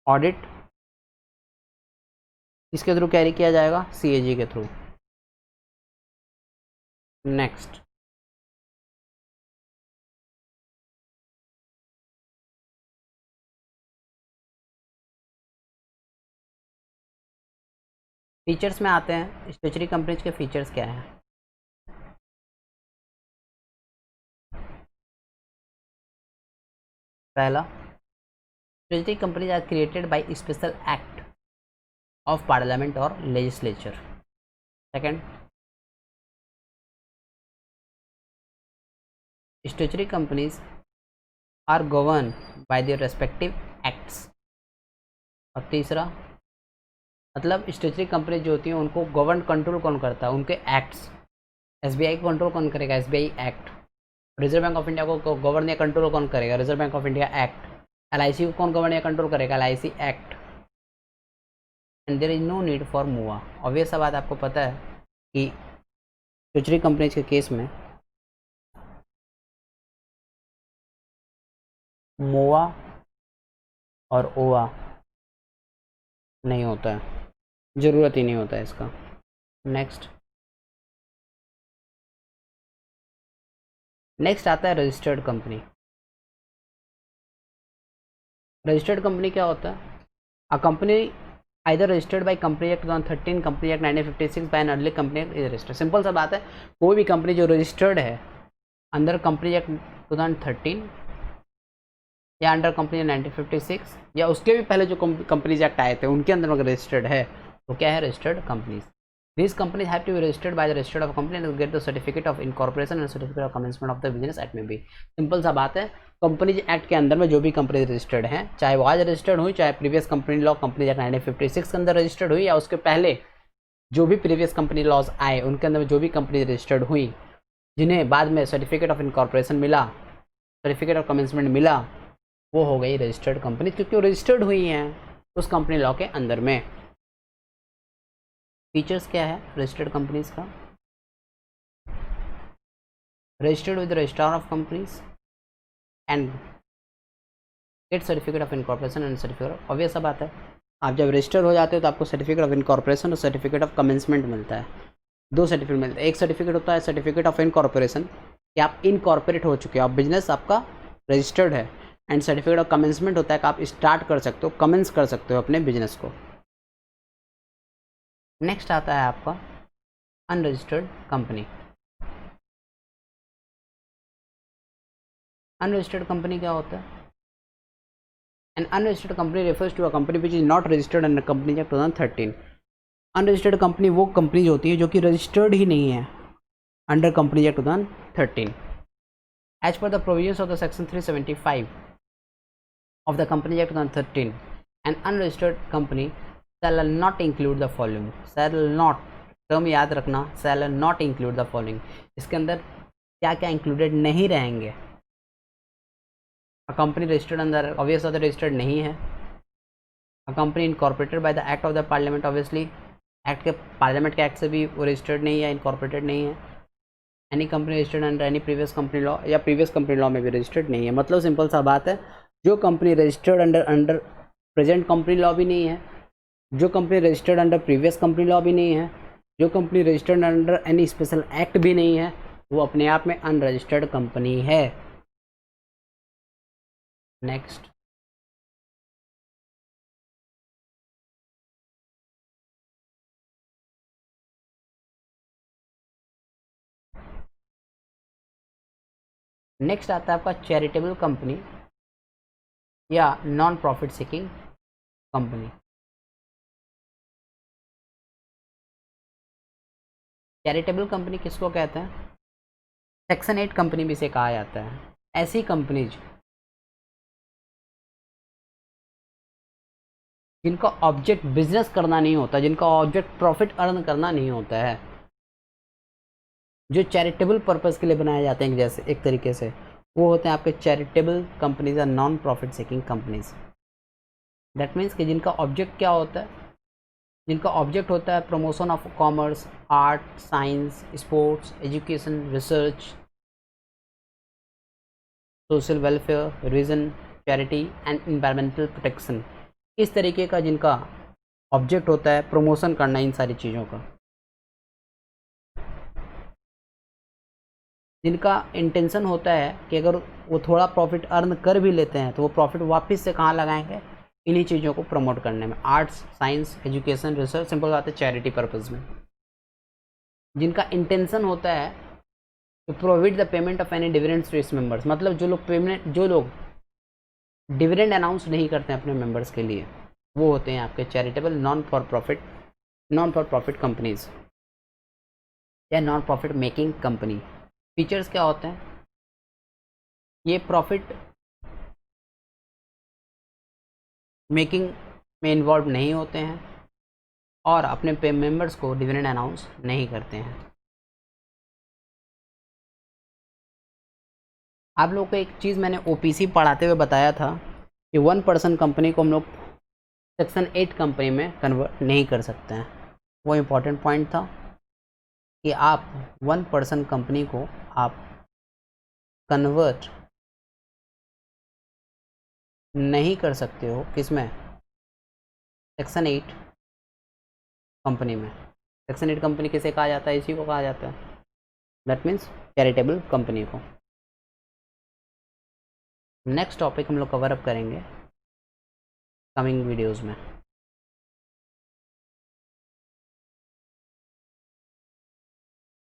ऑडिट किसके थ्रू कैरी किया जाएगा? CAG के थ्रू। नेक्स्ट, फीचर्स में आते हैं। स्टेचुटरी कंपनीज के फीचर्स क्या हैं? पहला, statutory companies are created by special act of parliament or legislature. Second, statutory companies are govern by their respective acts. और तीसरा, मतलब स्टेचुटरी कंपनी जो होती हैं उनको गवर्न कंट्रोल कौन करता है? उनके एक्ट्स। SBI को कंट्रोल कौन करेगा? SBI act. Reserve bank of India को गवर्न या कंट्रोल कौन करेगा? Reserve bank of India act. LIC को कौन गवर्न या कंट्रोल करेगा? LIC act. And there is no need for MOA. Obvious सा बात आपको पता है कि स्टेचुटरी कंपनीज के केस में मोवा और ओवा नहीं होता है, ज़रूरत ही नहीं होता है इसका। नेक्स्ट आता है रजिस्टर्ड कंपनी। रजिस्टर्ड कंपनी क्या होता है? A company either registered by company act 2013, company act 1956 by an early company act is registered. Simple सा बात है, कोई भी कंपनी जो रजिस्टर्ड है अंडर कंपनी एक्ट 2013 या अंडर कंपनी 1956 या उसके भी पहले जो कंपनीज एक्ट आए थे उनके अंदर अगर रजिस्टर्ड है तो क्या है? Registered companies. These companies have to be registered by the registered of company and get the certificate of incorporation and certificate of commencement of the business at may be। Simple सा बात है, कंपनीज एक्ट के अंदर में जो भी कंपनी रजिस्टर्ड हैं, चाहे वो आज रजिस्टर्ड हुई, चाहे previous company law company act 1956 के अंदर रजिस्टर्ड हुई, या उसके पहले जो भी प्रीवियस कंपनी लॉज आए उनके अंदर में जो भी कंपनी रजिस्टर्ड हुई, जिन्हें बाद में सर्टिफिकेट ऑफ इनकॉर्पोरेशन मिला, सर्टिफिकेट ऑफ कमेंसमेंट मिला, वो हो गई रजिस्टर्ड कंपनी, क्योंकि वो रजिस्टर्ड हुई हैं उस कंपनी लॉ के अंदर में। फीचर्स क्या है रजिस्टर्ड कंपनीज का? Registered with registrar of companies and gate certificate of incorporation and certificate. Obvious सा बात है, आप जब रजिस्टर हो जाते हो तो आपको सर्टिफिकेट ऑफ इनकॉर्पोरेशन और सर्टिफिकेट ऑफ कमेंसमेंट मिलता है। दो सर्टिफिकेट मिलते हैं। एक सर्टिफिकेट होता है सर्टिफिकेट ऑफ इनकॉर्पोरेशन कि आप इनकॉर्पोरेट हो चुके हो, आप बिजनेस आपका रजिस्टर्ड है, एंड सर्टिफिकेट ऑफ कमेंसमेंट होता है कि आप स्टार्ट कर सकते हो, कमेंस कर सकते हो अपने बिजनेस को। नेक्स्ट आता है आपका अनरजिस्टर्ड कंपनी। अनरजिस्टर्ड कंपनी क्या होता है? An unregistered company refers to a company which is not registered under company act 2013। Unregistered company वो कंपनीज होती है जो कि रजिस्टर्ड ही नहीं है under company act 2013। As per the provisions of the section 375 of the company act 2013, an unregistered company shall not include the following। shall not term याद रखना, shall not include the following। इसके अंदर क्या क्या इंक्लूडेड नहीं रहेंगे? अ कंपनी रजिस्टर्ड अंदर ऑब्वियस होता है रजिस्टर्ड नहीं है। A company incorporated by the act of the parliament, obviously act के पार्लियामेंट के एक्ट से भी वो रजिस्टर्ड नहीं है, इनकॉर्पोरेटेड नहीं है। Any company registered under any previous company law, या प्रीवियस कंपनी लॉ में भी रजिस्टर्ड नहीं है। मतलब सिंपल सा बात है, जो company registered under present company law भी नहीं है, जो company registered under previous company law भी नहीं है, जो company registered under any special act भी नहीं है, वो अपने आप में अनरजिस्टर्ड कंपनी है। नेक्स्ट, नेक्स्ट आता है आपका चैरिटेबल कंपनी या non profit seeking company. Charitable company किसको कहते हैं? सेक्शन 8 कंपनी भी से कहा जाता है। ऐसी कंपनीज जिनका ऑब्जेक्ट बिजनेस करना नहीं होता, जिनका ऑब्जेक्ट प्रॉफिट अर्न करना नहीं होता है, जो चैरिटेबल पर्पस के लिए बनाए जाते हैं, जैसे एक तरीके से वो होते हैं आपके चैरिटेबल कंपनीज या non profit seeking companies. That means कि जिनका ऑब्जेक्ट क्या होता है, जिनका ऑब्जेक्ट होता है promotion of commerce, art, science, sports, education, research, social welfare, religion, charity and environmental protection. इस तरीके का जिनका ऑब्जेक्ट होता है प्रमोशन करना इन सारी चीज़ों का, जिनका इंटेंशन होता है कि अगर वो थोड़ा प्रॉफिट अर्न कर भी लेते हैं तो वो प्रॉफिट वापस से कहाँ लगाएंगे, इन्हीं चीज़ों को प्रमोट करने में, arts, science, education, research, simple बात है चैरिटी पर्पज़ में। जिनका इंटेंशन होता है to provide the payment of any dividends to its members, मतलब जो लोग डिविडेंड अनाउंस नहीं करते हैं अपने मेंबर्स के लिए, वो होते हैं आपके charitable non for profit companies या non profit making company. Features क्या होते हैं, ये प्रॉफिट मेकिंग में इन्वॉल्व नहीं होते हैं और अपने मेंबर्स को डिविडेंड अनाउंस नहीं करते हैं। आप लोगों को एक चीज़ मैंने ओपीसी पढ़ाते हुए बताया था कि 1% कंपनी को हम लोग सेक्शन 8 कंपनी में कन्वर्ट नहीं कर सकते हैं। वो इम्पोर्टेंट पॉइंट था कि आप 1% कंपनी को आप कन्वर्ट नहीं कर सकते हो, किसमें, सेक्शन 8 कंपनी में। सेक्शन 8 कंपनी किसे कहा जाता है, इसी को कहा जाता है, दैट मीन्स चैरिटेबल कंपनी को। नेक्स्ट टॉपिक हम लोग कवर अप करेंगे कमिंग वीडियोज़ में।